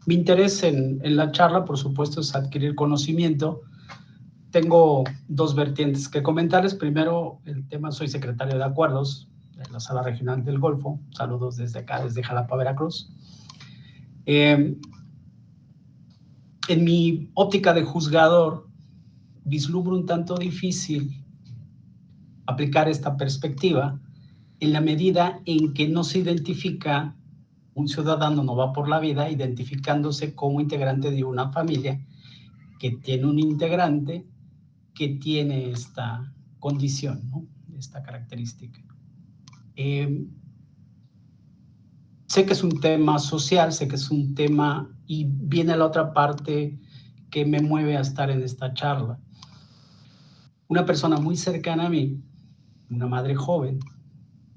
interés en la charla, por supuesto, es adquirir conocimiento. Tengo dos vertientes que comentarles. Primero, el tema, soy secretario de acuerdos de la Sala Regional del Golfo. Saludos desde acá, desde Jalapa, Veracruz. En mi óptica de juzgador, vislumbro un tanto difícil aplicar esta perspectiva en la medida en que no se identifica, un ciudadano no va por la vida identificándose como integrante de una familia que tiene un integrante que tiene esta condición, ¿no? Esta característica. Sé que es un tema social, sé que es un tema, y viene la otra parte que me mueve a estar en esta charla. Una persona muy cercana a mí, una madre joven,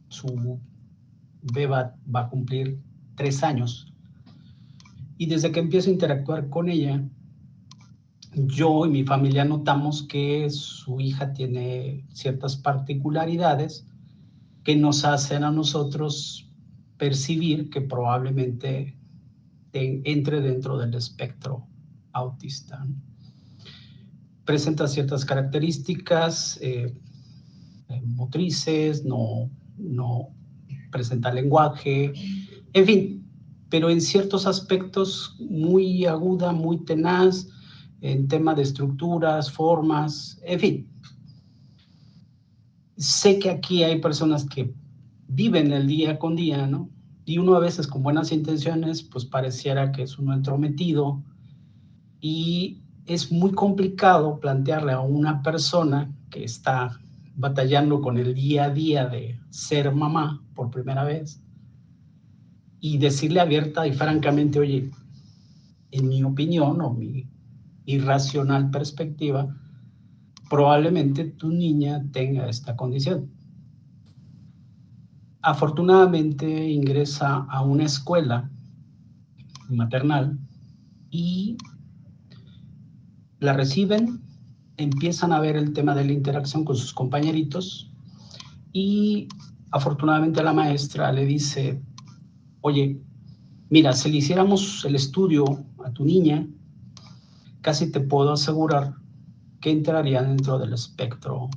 su bebé va a cumplir 3 años, y desde que empiezo a interactuar con ella, yo y mi familia notamos que su hija tiene ciertas particularidades que nos hacen a nosotros percibir que probablemente entre dentro del espectro autista. Presenta ciertas características motrices, no presenta lenguaje, en fin, pero en ciertos aspectos muy aguda, muy tenaz, en tema de estructuras, formas, en fin. Sé que aquí hay personas que viven el día con día, ¿no? Y uno a veces con buenas intenciones, pues pareciera que es uno entrometido, y es muy complicado plantearle a una persona que está batallando con el día a día de ser mamá por primera vez y decirle abierta y francamente, oye, en mi opinión o mi irracional perspectiva, probablemente tu niña tenga esta condición. Afortunadamente ingresa a una escuela maternal y la reciben, empiezan a ver el tema de la interacción con sus compañeritos y afortunadamente la maestra le dice, oye, mira, si le hiciéramos el estudio a tu niña, casi te puedo asegurar que entraría dentro del espectro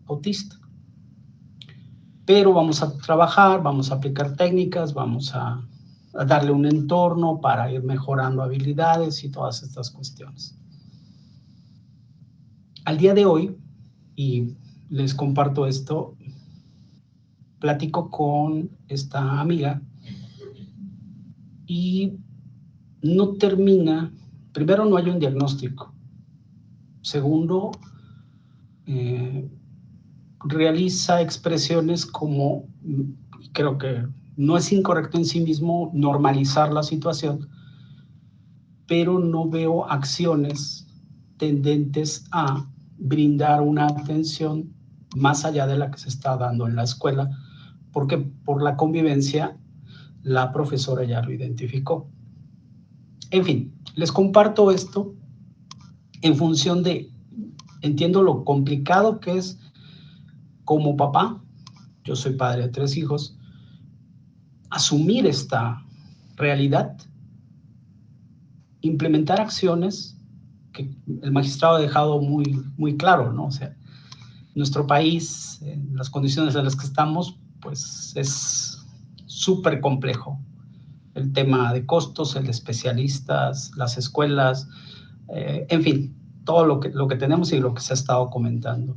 autista. Pero vamos a trabajar, vamos a aplicar técnicas, vamos a darle un entorno para ir mejorando habilidades y todas estas cuestiones. Al día de hoy, y les comparto esto, platico con esta amiga y no termina, primero no hay un diagnóstico, segundo, realiza expresiones como, creo que no es incorrecto en sí mismo normalizar la situación, pero no veo acciones tendentes a brindar una atención más allá de la que se está dando en la escuela, porque por la convivencia la profesora ya lo identificó. En fin, les comparto esto en función de, entiendo lo complicado que es como papá, yo soy padre de 3 hijos, asumir esta realidad, implementar acciones que el magistrado ha dejado muy claro, ¿no? O sea, nuestro país, en las condiciones en las que estamos, pues es súper complejo. el tema de costos, el de especialistas, las escuelas, en fin, todo lo que tenemos y lo que se ha estado comentando.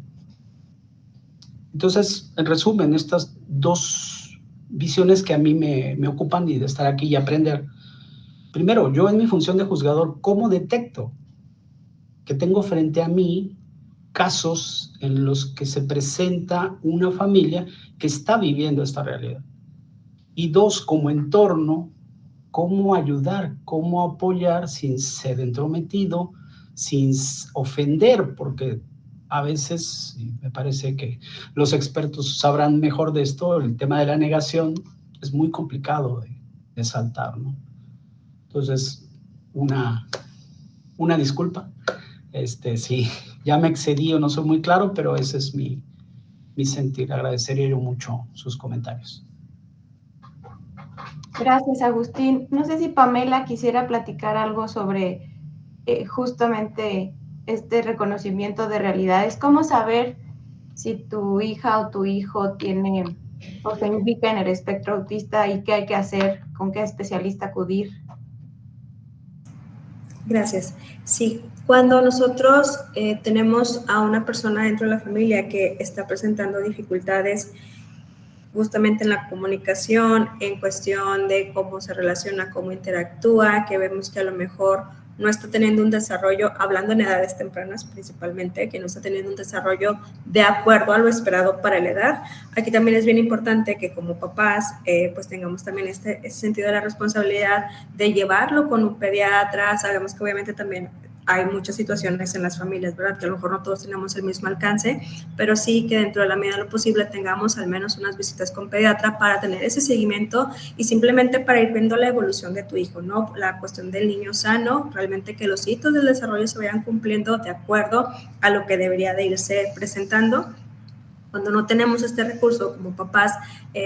Entonces, en resumen, estas dos visiones que a mí me ocupan y de estar aquí y aprender. Primero, yo en mi función de juzgador, ¿cómo detecto que tengo frente a mí casos en los que se presenta una familia que está viviendo esta realidad? Y dos, como entorno, ¿cómo ayudar, cómo apoyar sin ser entrometido, sin ofender? Porque a veces, y me parece que los expertos sabrán mejor de esto, el tema de la negación es muy complicado de saltar, ¿no? Entonces, una disculpa, sí, ya me excedí o no soy muy claro, pero ese es mi sentir. Agradecería yo mucho sus comentarios. Gracias, Agustín. No sé si Pamela quisiera platicar algo sobre justamente este reconocimiento de realidades. ¿Cómo saber si tu hija o tu hijo tiene o se ubica en el espectro autista y qué hay que hacer, con qué especialista acudir? Gracias. Sí, cuando nosotros tenemos a una persona dentro de la familia que está presentando dificultades justamente en la comunicación, en cuestión de cómo se relaciona, cómo interactúa, que vemos que a lo mejor no está teniendo un desarrollo, hablando en edades tempranas principalmente, que no está teniendo un desarrollo de acuerdo a lo esperado para la edad. Aquí también es bien importante que como papás pues tengamos también ese sentido de la responsabilidad de llevarlo con un pediatra. Sabemos que obviamente también hay muchas situaciones en las familias, ¿verdad? Que a lo mejor no todos tenemos el mismo alcance, pero sí que dentro de la medida de lo posible tengamos al menos unas visitas con pediatra para tener ese seguimiento y simplemente para ir viendo la evolución de tu hijo, ¿no? La cuestión del niño sano, realmente que los hitos del desarrollo se vayan cumpliendo de acuerdo a lo que debería de irse presentando. Cuando no tenemos este recurso como papás,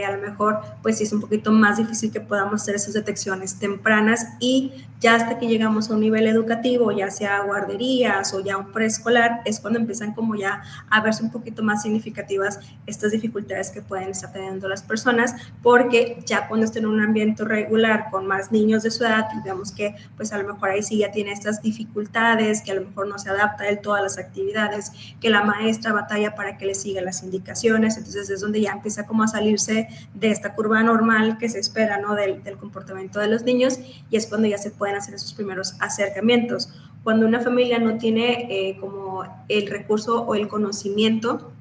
a lo mejor pues sí es un poquito más difícil que podamos hacer esas detecciones tempranas y ya hasta que llegamos a un nivel educativo, ya sea guarderías o ya un preescolar, es cuando empiezan como ya a verse un poquito más significativas estas dificultades que pueden estar teniendo las personas, porque ya cuando estén en un ambiente regular con más niños de su edad, digamos que pues a lo mejor ahí sí ya tiene estas dificultades, que a lo mejor no se adapta del todo a las actividades, que la maestra batalla para que le siga las indicaciones, entonces es donde ya empieza como a salirse de esta curva normal que se espera, ¿no? del comportamiento de los niños, y es cuando ya se pueden hacer esos primeros acercamientos. Cuando una familia no tiene como el recurso o el conocimiento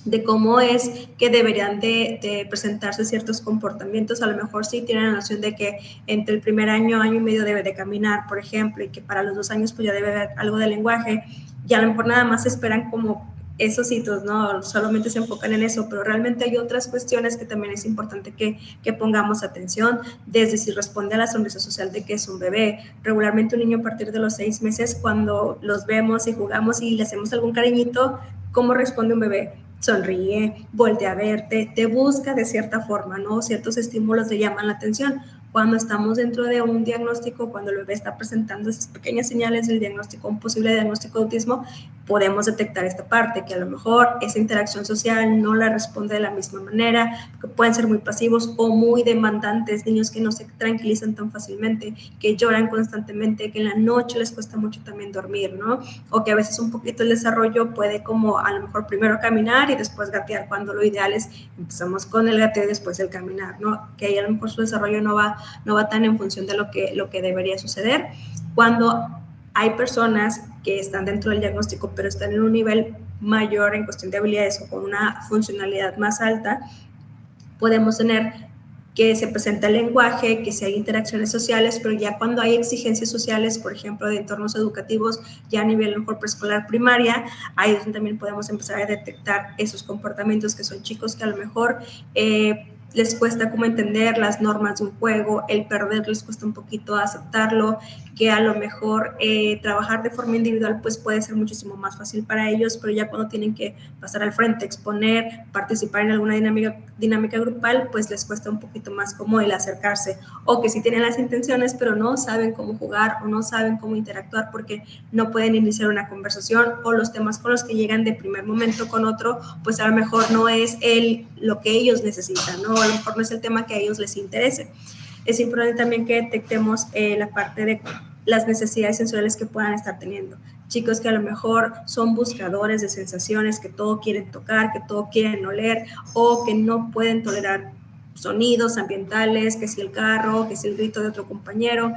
de cómo es que deberían de presentarse ciertos comportamientos, a lo mejor sí tienen la noción de que entre el primer año y medio debe de caminar, por ejemplo, y que para los 2 años pues ya debe haber algo de lenguaje, y a lo mejor nada más esperan como esos hitos, ¿no? Solamente se enfocan en eso, pero realmente hay otras cuestiones que también es importante que pongamos atención, desde si responde a la sonrisa social de que es un bebé. Regularmente un niño a partir de los 6 meses, cuando los vemos y jugamos y le hacemos algún cariñito, ¿cómo responde un bebé? Sonríe, voltea a verte, te busca de cierta forma, ¿no? Ciertos estímulos le llaman la atención. Cuando estamos dentro de un diagnóstico, cuando el bebé está presentando esas pequeñas señales del diagnóstico, un posible diagnóstico de autismo, podemos detectar esta parte, que a lo mejor esa interacción social no la responde de la misma manera, que pueden ser muy pasivos o muy demandantes, niños que no se tranquilizan tan fácilmente, que lloran constantemente, que en la noche les cuesta mucho también dormir, ¿no? O que a veces un poquito el desarrollo puede como a lo mejor primero caminar y después gatear, cuando lo ideal es empezamos con el gateo y después el caminar, ¿no? Que ahí a lo mejor su desarrollo no va tan en función de lo que debería suceder. Cuando hay personas que están dentro del diagnóstico, pero están en un nivel mayor en cuestión de habilidades o con una funcionalidad más alta, podemos tener que se presenta el lenguaje, que se hay interacciones sociales, pero ya cuando hay exigencias sociales, por ejemplo, de entornos educativos, ya a nivel mejor preescolar, primaria, ahí es donde también podemos empezar a detectar esos comportamientos, que son chicos que a lo mejor les cuesta como entender las normas de un juego, el perder les cuesta un poquito aceptarlo, que a lo mejor trabajar de forma individual pues puede ser muchísimo más fácil para ellos, pero ya cuando tienen que pasar al frente, exponer, participar en alguna dinámica grupal, pues les cuesta un poquito más como el acercarse, o que sí tienen las intenciones pero no saben cómo jugar o no saben cómo interactuar porque no pueden iniciar una conversación, o los temas con los que llegan de primer momento con otro, pues a lo mejor no es lo que ellos necesitan, ¿no? A lo mejor no es el tema que a ellos les interese. es importante también que detectemos la parte de las necesidades sensoriales que puedan estar teniendo. Chicos que a lo mejor son buscadores de sensaciones, que todo quieren tocar, que todo quieren oler, o que no pueden tolerar sonidos ambientales, que si el carro, que si el grito de otro compañero,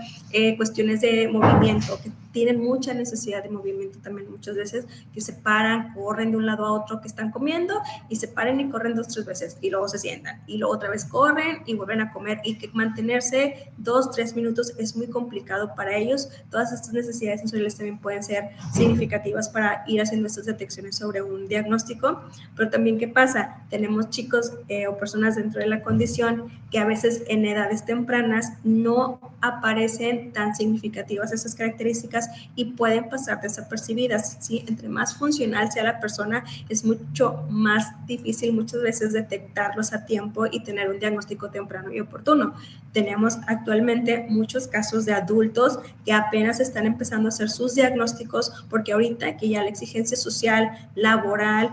cuestiones de movimiento, que tienen mucha necesidad de movimiento también muchas veces, que se paran, corren de un lado a otro, que están comiendo y se paran y corren 2 o 3 veces y luego se sientan y luego otra vez corren y vuelven a comer, y que mantenerse 2 o 3 minutos es muy complicado para ellos. Todas estas necesidades sensoriales también pueden ser significativas para ir haciendo estas detecciones sobre un diagnóstico. Pero también, ¿qué pasa? Tenemos chicos o personas dentro de la condición que a veces en edades tempranas no aparecen tan significativas esas características y pueden pasar desapercibidas, ¿sí? Entre más funcional sea la persona, es mucho más difícil muchas veces detectarlos a tiempo y tener un diagnóstico temprano y oportuno. Tenemos actualmente muchos casos de adultos que apenas están empezando a hacer sus diagnósticos, porque ahorita que ya la exigencia social, laboral,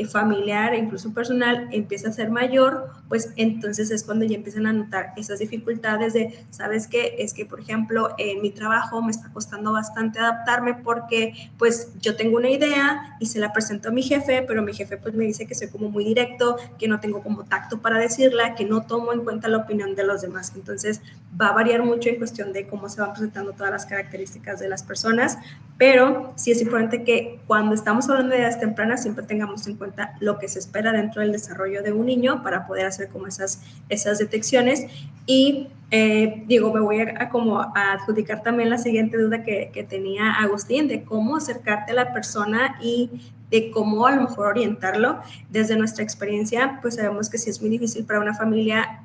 familiar e incluso personal empieza a ser mayor, pues entonces es cuando ya empiezan a notar esas dificultades de, ¿sabes qué? Es que, por ejemplo, en mi trabajo me está costando bastante adaptarme porque pues yo tengo una idea y se la presento a mi jefe, pero mi jefe pues me dice que soy como muy directo, que no tengo como tacto para decirla, que no tomo en cuenta la opinión de los demás. Entonces va a variar mucho en cuestión de cómo se van presentando todas las características de las personas, pero sí es importante que cuando estamos hablando de edades tempranas siempre tengamos en cuenta lo que se espera dentro del desarrollo de un niño para poder hacer como esas detecciones. Y me voy a adjudicar también la siguiente duda que tenía Agustín, de cómo acercarte a la persona y de cómo a lo mejor orientarlo. Desde nuestra experiencia, pues sabemos que sí es muy difícil para una familia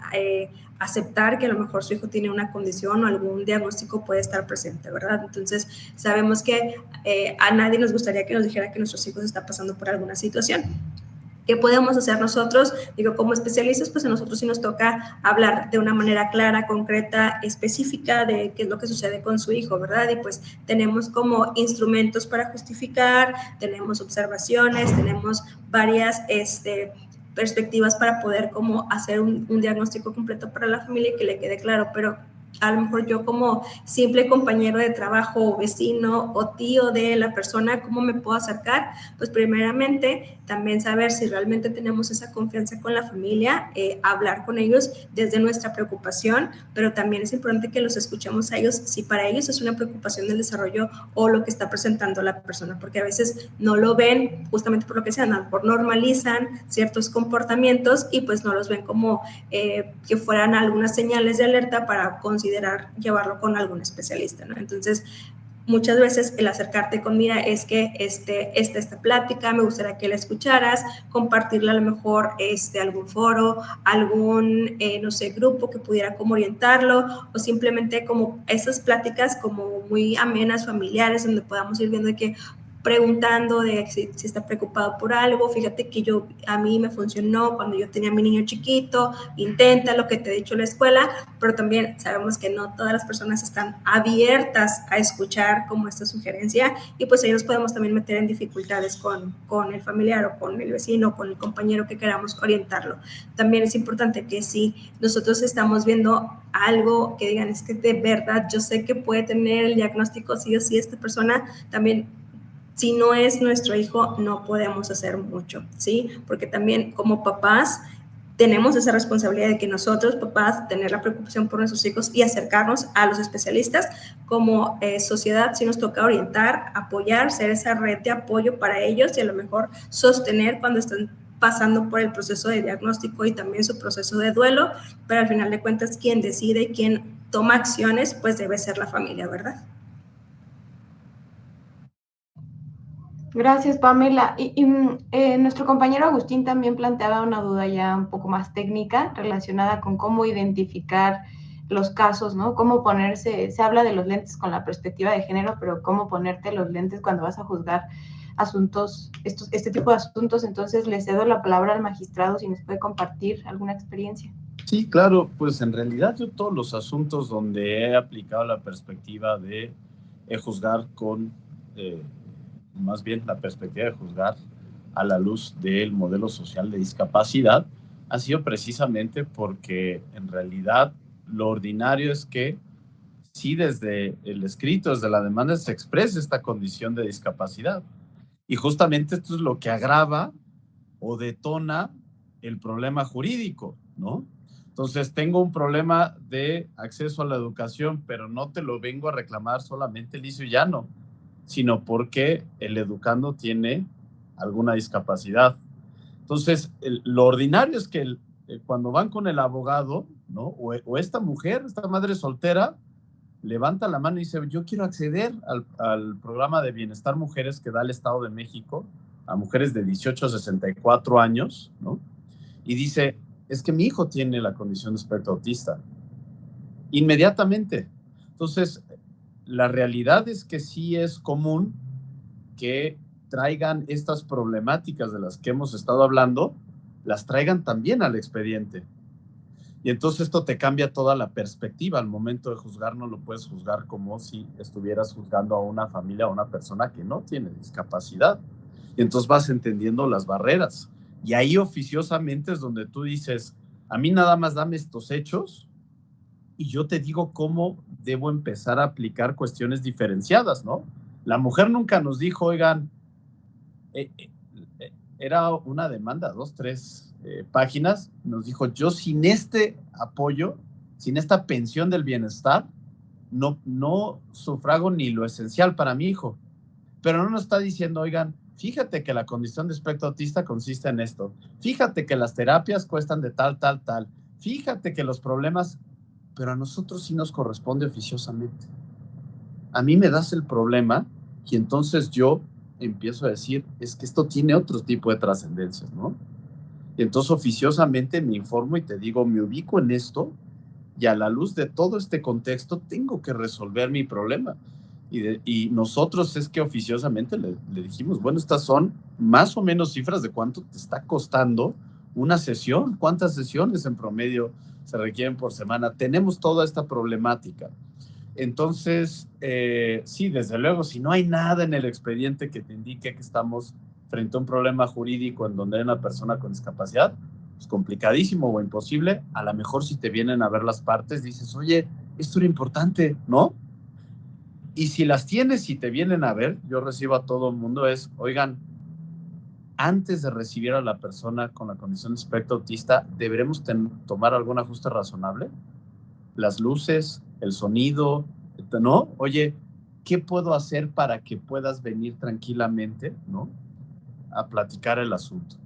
aceptar que a lo mejor su hijo tiene una condición o algún diagnóstico puede estar presente, ¿verdad? Entonces, sabemos que a nadie nos gustaría que nos dijera que nuestros hijos están pasando por alguna situación. ¿Qué podemos hacer nosotros? Como especialistas, pues a nosotros sí nos toca hablar de una manera clara, concreta, específica de qué es lo que sucede con su hijo, ¿verdad? Y pues tenemos como instrumentos para justificar, tenemos observaciones, tenemos varias perspectivas para poder como hacer un diagnóstico completo para la familia y que le quede claro, pero a lo mejor yo como simple compañero de trabajo o vecino o tío de la persona, ¿cómo me puedo acercar? Pues primeramente también saber si realmente tenemos esa confianza con la familia, hablar con ellos desde nuestra preocupación, pero también es importante que los escuchemos a ellos si para ellos es una preocupación del desarrollo o lo que está presentando la persona, porque a veces no lo ven justamente por lo que sean, a lo mejor normalizan ciertos comportamientos y pues no los ven como que fueran algunas señales de alerta para considerar llevarlo con algún especialista, ¿no? Entonces, muchas veces el acercarte con, mira, es que esta plática, me gustaría que la escucharas, compartirla a lo mejor algún foro, algún, no sé, grupo que pudiera como orientarlo, o simplemente como esas pláticas como muy amenas, familiares, donde podamos ir viendo de que preguntando de si está preocupado por algo, fíjate que a mí me funcionó cuando yo tenía a mi niño chiquito, intenta lo que te he dicho en la escuela, pero también sabemos que no todas las personas están abiertas a escuchar como esta sugerencia y pues ahí nos podemos también meter en dificultades con el familiar o con el vecino o con el compañero que queramos orientarlo. También es importante que si nosotros estamos viendo algo que digan, es que de verdad yo sé que puede tener el diagnóstico sí o sí esta persona, también si no es nuestro hijo, no podemos hacer mucho, ¿sí? Porque también como papás tenemos esa responsabilidad de que nosotros, papás, tener la preocupación por nuestros hijos y acercarnos a los especialistas. Como sociedad, sí nos toca orientar, apoyar, ser esa red de apoyo para ellos y a lo mejor sostener cuando están pasando por el proceso de diagnóstico y también su proceso de duelo, pero al final de cuentas, quien decide y quien toma acciones, pues debe ser la familia, ¿verdad? Gracias, Pamela. Nuestro compañero Agustín también planteaba una duda ya un poco más técnica relacionada con cómo identificar los casos, ¿no? Cómo ponerse, se habla de los lentes con la perspectiva de género, pero cómo ponerte los lentes cuando vas a juzgar asuntos, este tipo de asuntos. Entonces, le cedo la palabra al magistrado si nos puede compartir alguna experiencia. Sí, claro, pues en realidad yo todos los asuntos donde he aplicado la perspectiva de juzgar con... más bien la perspectiva de juzgar a la luz del modelo social de discapacidad, ha sido precisamente porque en realidad lo ordinario es que sí desde el escrito, desde la demanda, se expresa esta condición de discapacidad. Y justamente esto es lo que agrava o detona el problema jurídico, ¿no? Entonces, tengo un problema de acceso a la educación, pero no te lo vengo a reclamar solamente liso y llano, sino porque el educando tiene alguna discapacidad. Entonces, lo ordinario es que cuando van con el abogado, ¿no? O esta mujer, esta madre soltera, levanta la mano y dice, yo quiero acceder al programa de bienestar mujeres que da el Estado de México a mujeres de 18 a 64 años, ¿no? Y dice, es que mi hijo tiene la condición de espectro autista. Inmediatamente. Entonces, la realidad es que sí es común que traigan estas problemáticas de las que hemos estado hablando, las traigan también al expediente. Y entonces esto te cambia toda la perspectiva. Al momento de juzgar, no lo puedes juzgar como si estuvieras juzgando a una familia, a una persona que no tiene discapacidad. Y entonces vas entendiendo las barreras. Y ahí oficiosamente es donde tú dices, a mí nada más dame estos hechos y yo te digo cómo debo empezar a aplicar cuestiones diferenciadas, ¿no? La mujer nunca nos dijo, oigan, era una demanda, 2, 3 páginas, nos dijo, yo sin este apoyo, sin esta pensión del bienestar, no sufrago ni lo esencial para mi hijo. Pero no nos está diciendo, oigan, fíjate que la condición de espectro autista consiste en esto, fíjate que las terapias cuestan de tal, fíjate que los problemas, pero a nosotros sí nos corresponde oficiosamente. A mí me das el problema y entonces yo empiezo a decir, es que esto tiene otro tipo de trascendencias, ¿no? Y entonces oficiosamente me informo y te digo, me ubico en esto y a la luz de todo este contexto tengo que resolver mi problema. Y nosotros es que oficiosamente le dijimos, bueno, estas son más o menos cifras de cuánto te está costando una sesión, cuántas sesiones en promedio se requieren por semana. Tenemos toda esta problemática. Entonces, sí, desde luego, si no hay nada en el expediente que te indique que estamos frente a un problema jurídico en donde hay una persona con discapacidad, es complicadísimo o imposible. A lo mejor si te vienen a ver las partes, dices, oye, esto era importante, ¿no? Y si las tienes y te vienen a ver, yo recibo a todo el mundo es, oigan, antes de recibir a la persona con la condición de espectro autista, ¿deberemos tomar algún ajuste razonable? Las luces, el sonido, ¿no? Oye, ¿qué puedo hacer para que puedas venir tranquilamente, ¿no? A platicar el asunto,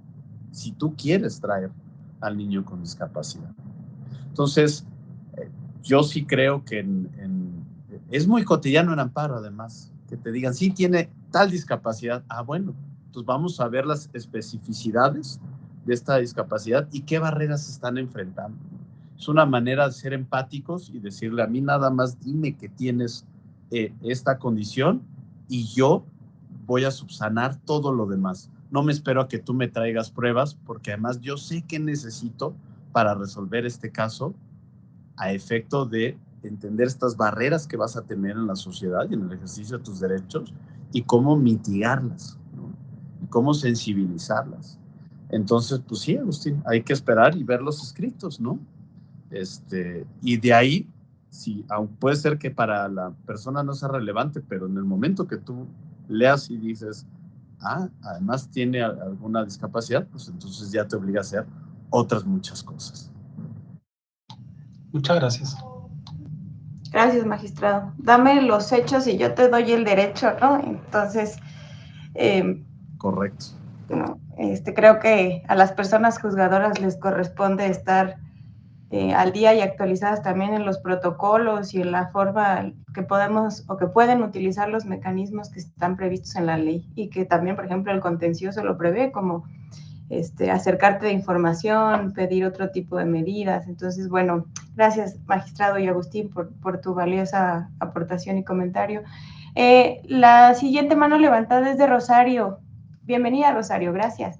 si tú quieres traer al niño con discapacidad. Entonces, yo sí creo que es muy cotidiano en amparo, además, que te digan, sí, tiene tal discapacidad. Ah, bueno, entonces vamos a ver las especificidades de esta discapacidad y qué barreras se están enfrentando. Es una manera de ser empáticos y decirle, a mí nada más dime que tienes esta condición y yo voy a subsanar todo lo demás. No me espero a que tú me traigas pruebas, porque además yo sé qué necesito para resolver este caso a efecto de entender estas barreras que vas a tener en la sociedad y en el ejercicio de tus derechos y cómo mitigarlas, ¿no? Y cómo sensibilizarlas. Entonces, pues sí, Agustín, hay que esperar y ver los escritos, ¿no? Y de ahí, sí, aunque puede ser que para la persona no sea relevante, pero en el momento que tú leas y dices, además tiene alguna discapacidad, pues entonces ya te obliga a hacer otras muchas cosas. Muchas gracias. Gracias, magistrado. Dame los hechos y yo te doy el derecho, ¿no? Entonces, correcto. No, creo que a las personas juzgadoras les corresponde estar al día y actualizadas también en los protocolos y en la forma que podemos o que pueden utilizar los mecanismos que están previstos en la ley y que también, por ejemplo, el contencioso lo prevé, como acercarte de información, pedir otro tipo de medidas. Entonces, bueno, gracias, magistrado y Agustín, por tu valiosa aportación y comentario. La siguiente mano levantada es de Rosario. Bienvenida, Rosario, gracias.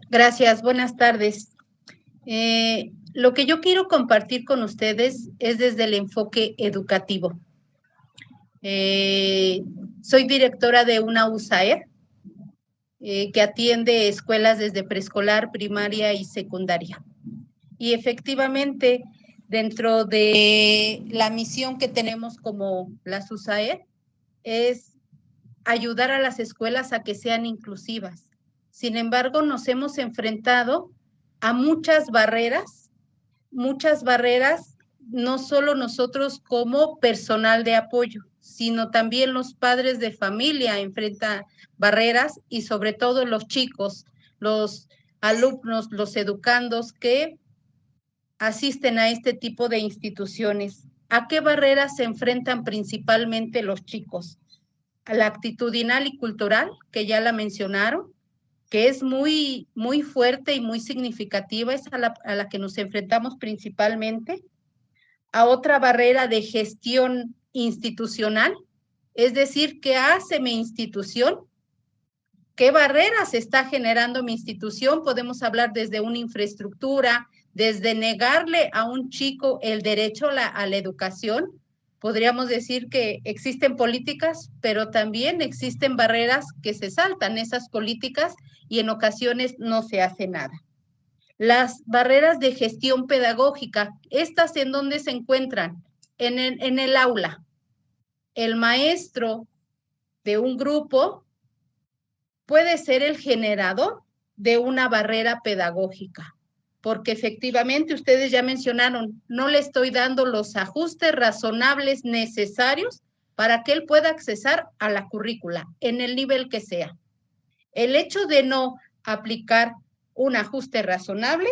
Gracias, buenas tardes. Lo que yo quiero compartir con ustedes es desde el enfoque educativo. Soy directora de una USAER que atiende escuelas desde preescolar, primaria y secundaria. y efectivamente dentro de la misión que tenemos como la SUSAED es ayudar a las escuelas a que sean inclusivas. Sin embargo, nos hemos enfrentado a muchas barreras, no solo nosotros como personal de apoyo, sino también los padres de familia enfrentan barreras y sobre todo los chicos, los alumnos, los educandos que asisten a este tipo de instituciones. ¿A qué barreras se enfrentan principalmente los chicos? A la actitudinal y cultural, que ya la mencionaron, que es muy, muy fuerte y muy significativa, es a la que nos enfrentamos principalmente. A otra barrera de gestión institucional, es decir, ¿qué hace mi institución? ¿Qué barreras está generando mi institución? Podemos hablar desde una infraestructura, desde negarle a un chico el derecho a la educación. Podríamos decir que existen políticas, pero también existen barreras que se saltan esas políticas y en ocasiones no se hace nada. Las barreras de gestión pedagógica, ¿estas en dónde se encuentran? En el aula. El maestro de un grupo puede ser el generador de una barrera pedagógica, porque efectivamente ustedes ya mencionaron, no le estoy dando los ajustes razonables necesarios para que él pueda accesar a la currícula en el nivel que sea. El hecho de no aplicar un ajuste razonable,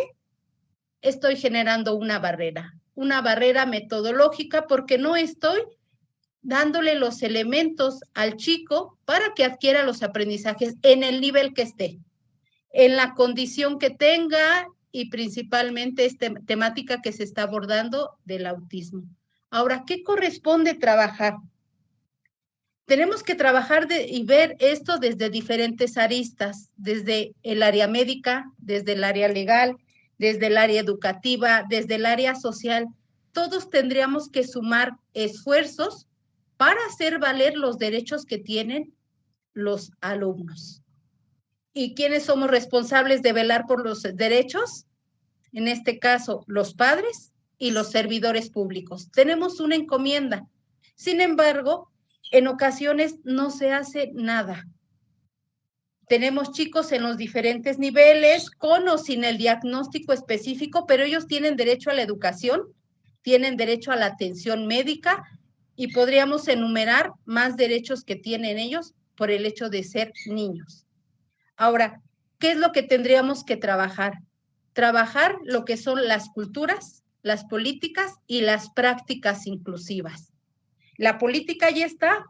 estoy generando una barrera metodológica porque no estoy dándole los elementos al chico para que adquiera los aprendizajes en el nivel que esté, en la condición que tenga y principalmente esta temática que se está abordando del autismo. Ahora, ¿qué corresponde trabajar? Tenemos que trabajar y ver esto desde diferentes aristas, desde el área médica, desde el área legal, desde el área educativa, desde el área social. Todos tendríamos que sumar esfuerzos para hacer valer los derechos que tienen los alumnos. ¿Y quiénes somos responsables de velar por los derechos? En este caso, los padres y los servidores públicos. Tenemos una encomienda. Sin embargo, en ocasiones no se hace nada. Tenemos chicos en los diferentes niveles, con o sin el diagnóstico específico, pero ellos tienen derecho a la educación, tienen derecho a la atención médica, y podríamos enumerar más derechos que tienen ellos por el hecho de ser niños. Ahora, ¿qué es lo que tendríamos que trabajar? Trabajar lo que son las culturas, las políticas y las prácticas inclusivas. La política ya está,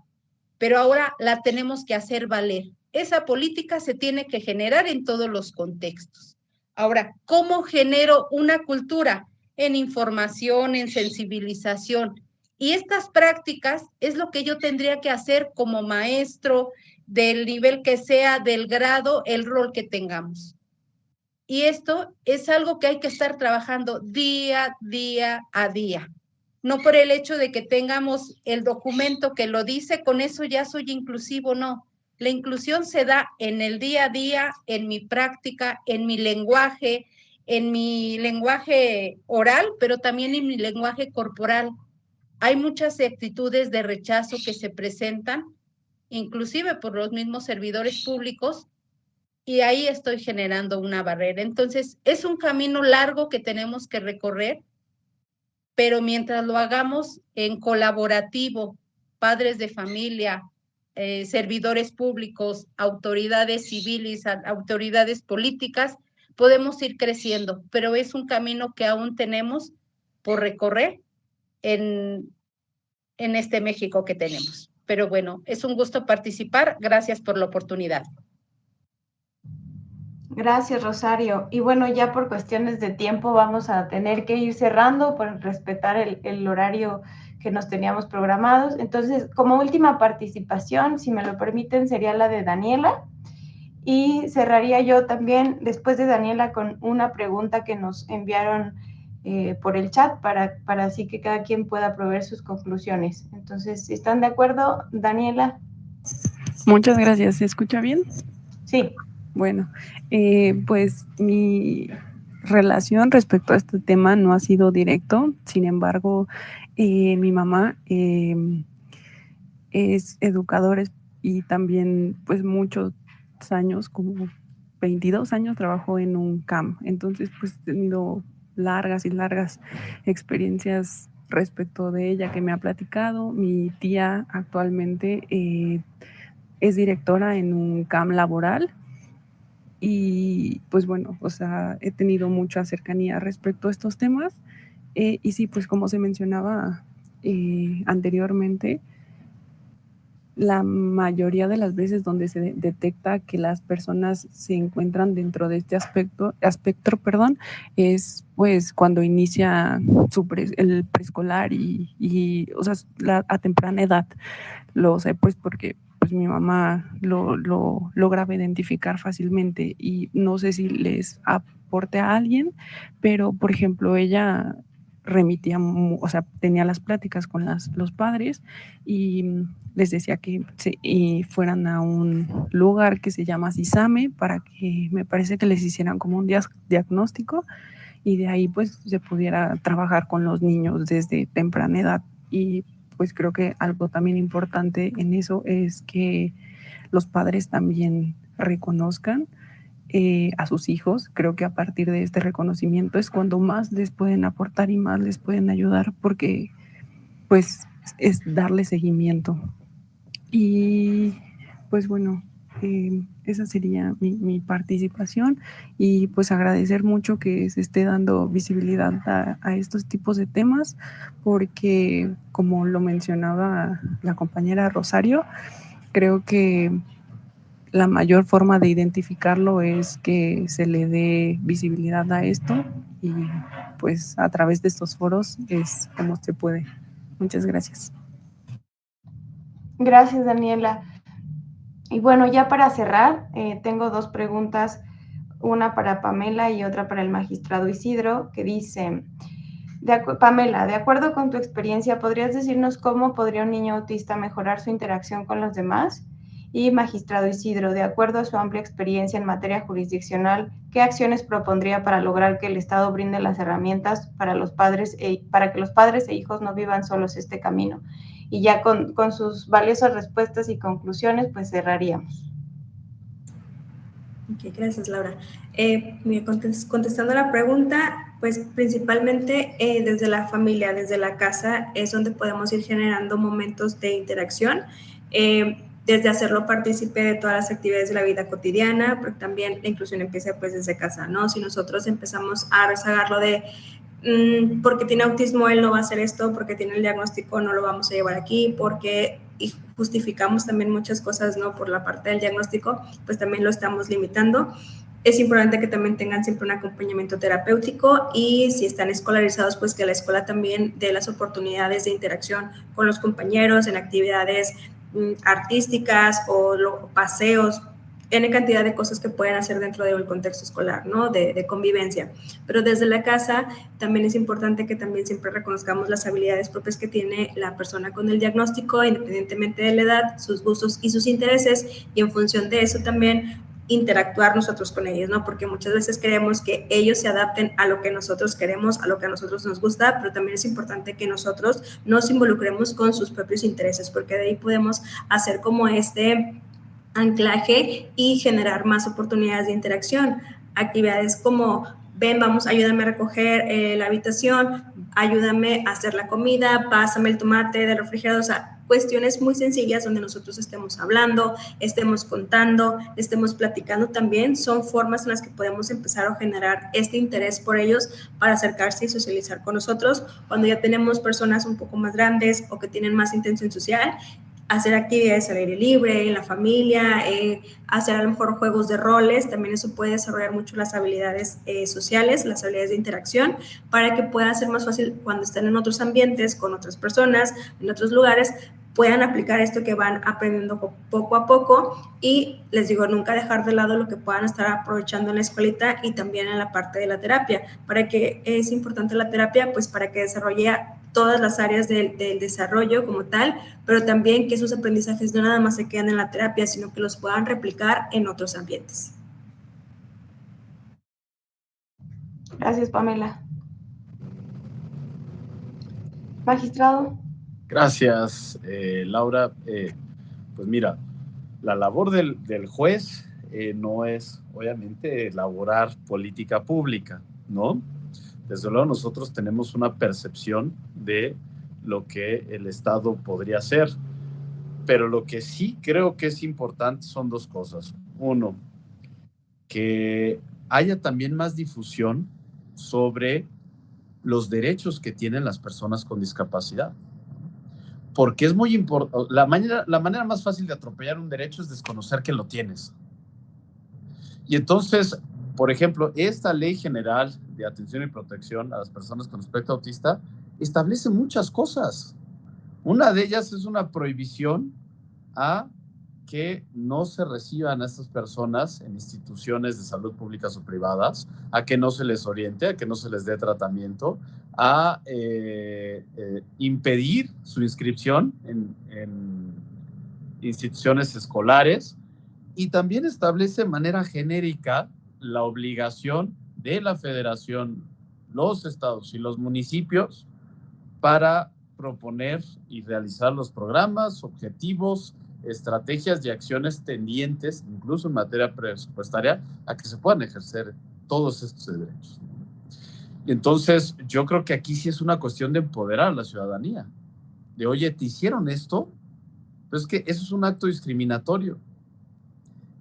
pero ahora la tenemos que hacer valer. Esa política se tiene que generar en todos los contextos. Ahora, ¿cómo genero una cultura? En información, en sensibilización. Y estas prácticas es lo que yo tendría que hacer como maestro, del nivel que sea, del grado, el rol que tengamos. Y esto es algo que hay que estar trabajando día a día. No por el hecho de que tengamos el documento que lo dice, con eso ya soy inclusivo, no. La inclusión se da en el día a día, en mi práctica, en mi lenguaje oral, pero también en mi lenguaje corporal. Hay muchas actitudes de rechazo que se presentan, inclusive por los mismos servidores públicos, y ahí estoy generando una barrera. Entonces, es un camino largo que tenemos que recorrer, pero mientras lo hagamos en colaborativo, padres de familia, servidores públicos, autoridades civiles, autoridades políticas, podemos ir creciendo, pero es un camino que aún tenemos por recorrer en este México que tenemos. Pero bueno, es un gusto participar. Gracias por la oportunidad. Gracias, Rosario. Y bueno, ya por cuestiones de tiempo vamos a tener que ir cerrando por respetar el horario que nos teníamos programados. Entonces, como última participación, si me lo permiten, sería la de Daniela. Y cerraría yo también, después de Daniela, con una pregunta que nos enviaron por el chat para así que cada quien pueda proveer sus conclusiones. Entonces, ¿están de acuerdo, Daniela? Muchas gracias. ¿Se escucha bien? Sí. Bueno, pues mi relación respecto a este tema no ha sido directo. Sin embargo, mi mamá es educadora y también pues muchos años, como 22 años trabajó en un CAM. Entonces pues he tenido largas y largas experiencias respecto de ella que me ha platicado. Mi tía actualmente es directora en un CAM laboral y pues bueno, o sea, he tenido mucha cercanía respecto a estos temas y sí, pues como se mencionaba anteriormente, la mayoría de las veces donde se detecta que las personas se encuentran dentro de este espectro, perdón, es pues cuando inicia el preescolar y o sea, a temprana edad. Lo sé pues porque pues mi mamá lo lograba identificar fácilmente y no sé si les aporte a alguien, pero por ejemplo ella remitía, o sea, tenía las pláticas con los padres y les decía que fueran a un lugar que se llama CISAME para que me parece que les hicieran como un diagnóstico y de ahí pues se pudiera trabajar con los niños desde temprana edad. Y pues creo que algo también importante en eso es que los padres también reconozcan a sus hijos. Creo que a partir de este reconocimiento es cuando más les pueden aportar y más les pueden ayudar, porque pues es darle seguimiento. Y pues bueno, esa sería mi participación y pues agradecer mucho que se esté dando visibilidad a estos tipos de temas, porque como lo mencionaba la compañera Rosario, creo que la mayor forma de identificarlo es que se le dé visibilidad a esto y pues a través de estos foros es como se puede. Muchas gracias. Gracias, Daniela. Y bueno, ya para cerrar, tengo dos preguntas, una para Pamela y otra para el magistrado Isidro, que dice, Pamela, de acuerdo con tu experiencia, ¿podrías decirnos cómo podría un niño autista mejorar su interacción con los demás? Y magistrado Isidro, de acuerdo a su amplia experiencia en materia jurisdiccional, ¿qué acciones propondría para lograr que el Estado brinde las herramientas para que los padres e hijos no vivan solos este camino? Y ya con sus valiosas respuestas y conclusiones, pues cerraríamos. Ok, gracias, Laura. Contestando la pregunta, pues principalmente desde la familia, desde la casa, es donde podemos ir generando momentos de interacción, desde hacerlo partícipe de todas las actividades de la vida cotidiana, pero también la inclusión empieza pues desde casa, ¿no? Si nosotros empezamos a rezagarlo de porque tiene autismo él no va a hacer esto, porque tiene el diagnóstico no lo vamos a llevar aquí, y justificamos también muchas cosas, ¿no? Por la parte del diagnóstico, pues también lo estamos limitando. Es importante que también tengan siempre un acompañamiento terapéutico y si están escolarizados, pues que la escuela también dé las oportunidades de interacción con los compañeros en actividades artísticas o paseos, N cantidad de cosas que pueden hacer dentro del contexto escolar, ¿no? De convivencia. Pero desde la casa también es importante que también siempre reconozcamos las habilidades propias que tiene la persona con el diagnóstico, independientemente de la edad, sus gustos y sus intereses, y en función de eso también interactuar nosotros con ellos, ¿no? Porque muchas veces queremos que ellos se adapten a lo que nosotros queremos, a lo que a nosotros nos gusta, pero también es importante que nosotros nos involucremos con sus propios intereses, porque de ahí podemos hacer como este anclaje y generar más oportunidades de interacción. Actividades como, ven, vamos, ayúdame a recoger la habitación, ayúdame a hacer la comida, pásame el tomate del refrigerador, o sea, cuestiones muy sencillas donde nosotros estemos hablando, estemos contando, estemos platicando también, son formas en las que podemos empezar a generar este interés por ellos para acercarse y socializar con nosotros. Cuando ya tenemos personas un poco más grandes o que tienen más intención social, hacer actividades al aire libre, en la familia, hacer a lo mejor juegos de roles, también eso puede desarrollar mucho las habilidades sociales, las habilidades de interacción, para que pueda ser más fácil cuando estén en otros ambientes, con otras personas, en otros lugares, puedan aplicar esto que van aprendiendo poco a poco y les digo, nunca dejar de lado lo que puedan estar aprovechando en la escuelita y también en la parte de la terapia. ¿Para qué es importante la terapia? Pues para que desarrolle todas las áreas del desarrollo como tal, pero también que esos aprendizajes no nada más se quedan en la terapia, sino que los puedan replicar en otros ambientes. Gracias, Pamela. Magistrado. Gracias, Laura. Pues mira, la labor del juez no es, obviamente, elaborar política pública, ¿no? Desde luego nosotros tenemos una percepción de lo que el Estado podría hacer, pero lo que sí creo que es importante son dos cosas. Uno, que haya también más difusión sobre los derechos que tienen las personas con discapacidad. Porque es muy importante, la manera más fácil de atropellar un derecho es desconocer que lo tienes. Y entonces, por ejemplo, esta Ley General de Atención y Protección a las Personas con Espectro Autista establece muchas cosas. Una de ellas es una prohibición a que no se reciban a estas personas en instituciones de salud públicas o privadas, a que no se les oriente, a que no se les dé tratamiento, a impedir su inscripción en instituciones escolares, y también establece de manera genérica la obligación de la Federación, los estados y los municipios para proponer y realizar los programas, objetivos, estrategias y acciones tendientes, incluso en materia presupuestaria, a que se puedan ejercer todos estos derechos. Entonces, yo creo que aquí sí es una cuestión de empoderar a la ciudadanía. De, oye, ¿te hicieron esto? Pues es que eso es un acto discriminatorio.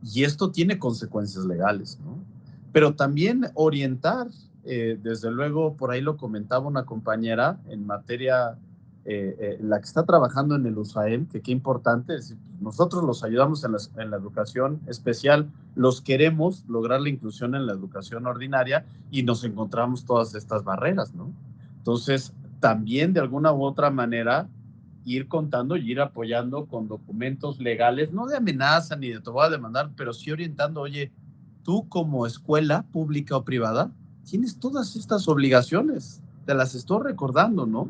Y esto tiene consecuencias legales, ¿no? Pero también orientar, desde luego, por ahí lo comentaba una compañera en materia, la que está trabajando en el USAEM, que qué importante, es decir, nosotros los ayudamos en la educación especial, los queremos lograr la inclusión en la educación ordinaria y nos encontramos todas estas barreras, ¿no? Entonces, también de alguna u otra manera, ir contando y ir apoyando con documentos legales, no de amenaza ni de te voy a demandar, pero sí orientando, oye, tú como escuela pública o privada, tienes todas estas obligaciones, te las estoy recordando, ¿no?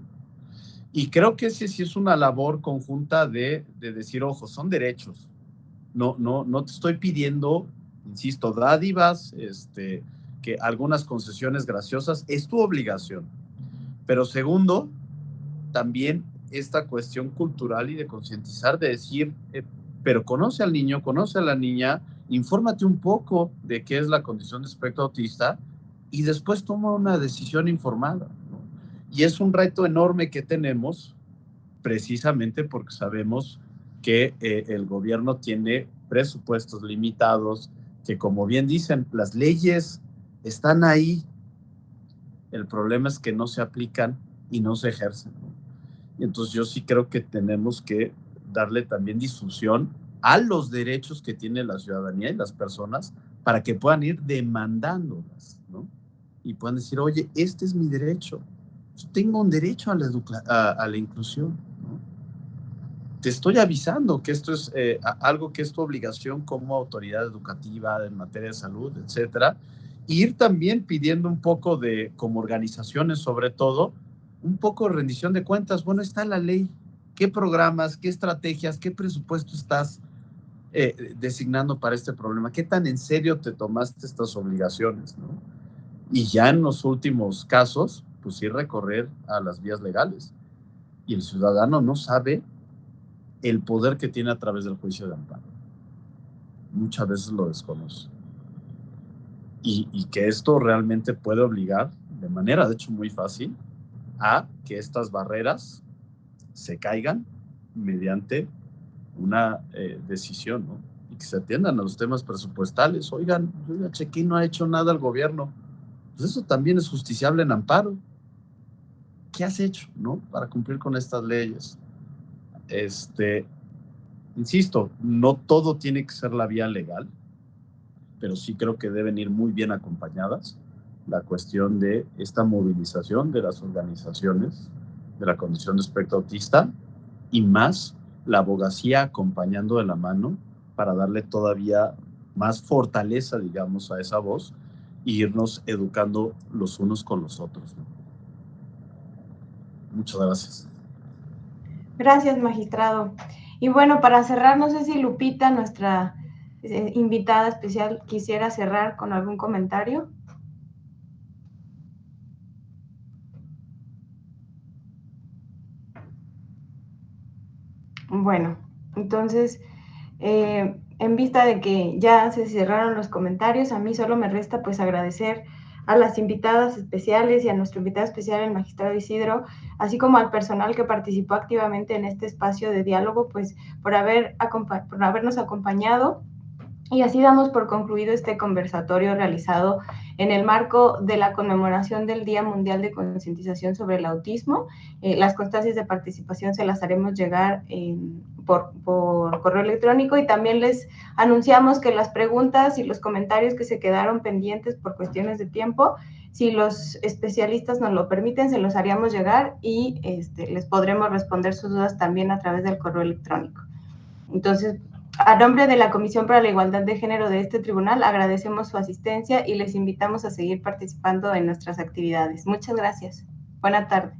Y creo que ese sí es una labor conjunta de decir, ojo, son derechos. No te estoy pidiendo, insisto, dádivas, que algunas concesiones graciosas, es tu obligación. Pero segundo, también esta cuestión cultural y de concientizar, de decir, pero conoce al niño, conoce a la niña, infórmate un poco de qué es la condición de espectro autista y después toma una decisión informada, ¿no? Y es un reto enorme que tenemos, precisamente porque sabemos que el gobierno tiene presupuestos limitados, que como bien dicen, las leyes están ahí. El problema es que no se aplican y no se ejercen, ¿no? Y entonces yo sí creo que tenemos que darle también difusión a los derechos que tiene la ciudadanía y las personas para que puedan ir demandándolas, ¿no? Y puedan decir, oye, este es mi derecho. Yo tengo un derecho a la inclusión, ¿no? Te estoy avisando que esto es algo que es tu obligación como autoridad educativa en materia de salud, etcétera. Y ir también pidiendo un poco de, como organizaciones sobre todo, un poco de rendición de cuentas. Bueno, está la ley. ¿Qué programas, qué estrategias, qué presupuesto estás designando para este problema? ¿Qué tan en serio te tomaste estas obligaciones, ¿no? Y ya en los últimos casos, pues sí recorrer a las vías legales. Y el ciudadano no sabe el poder que tiene a través del juicio de amparo. Muchas veces lo desconoce. Y que esto realmente puede obligar, de manera de hecho muy fácil, a que estas barreras se caigan mediante una decisión, ¿no? Y que se atiendan a los temas presupuestales. Oigan, chequé, no ha hecho nada el gobierno. Pues eso también es justiciable en amparo. ¿Qué has hecho, no? Para cumplir con estas leyes. Insisto, no todo tiene que ser la vía legal, pero sí creo que deben ir muy bien acompañadas la cuestión de esta movilización de las organizaciones de la condición de espectro autista y más la abogacía acompañando de la mano para darle todavía más fortaleza, digamos, a esa voz e irnos educando los unos con los otros, ¿no? Muchas gracias. Gracias, magistrado. Y bueno, para cerrar, no sé si Lupita, nuestra invitada especial, quisiera cerrar con algún comentario. Bueno, entonces, en vista de que ya se cerraron los comentarios, a mí solo me resta pues agradecer a las invitadas especiales y a nuestro invitado especial, el magistrado Isidro, así como al personal que participó activamente en este espacio de diálogo, pues por habernos acompañado. Y así damos por concluido este conversatorio realizado en el marco de la conmemoración del Día Mundial de Concientización sobre el Autismo. Las constancias de participación se las haremos llegar por correo electrónico, y también les anunciamos que las preguntas y los comentarios que se quedaron pendientes por cuestiones de tiempo, si los especialistas nos lo permiten, se los haríamos llegar y les podremos responder sus dudas también a través del correo electrónico. Entonces, a nombre de la Comisión para la Igualdad de Género de este tribunal, agradecemos su asistencia y les invitamos a seguir participando en nuestras actividades. Muchas gracias. Buena tarde.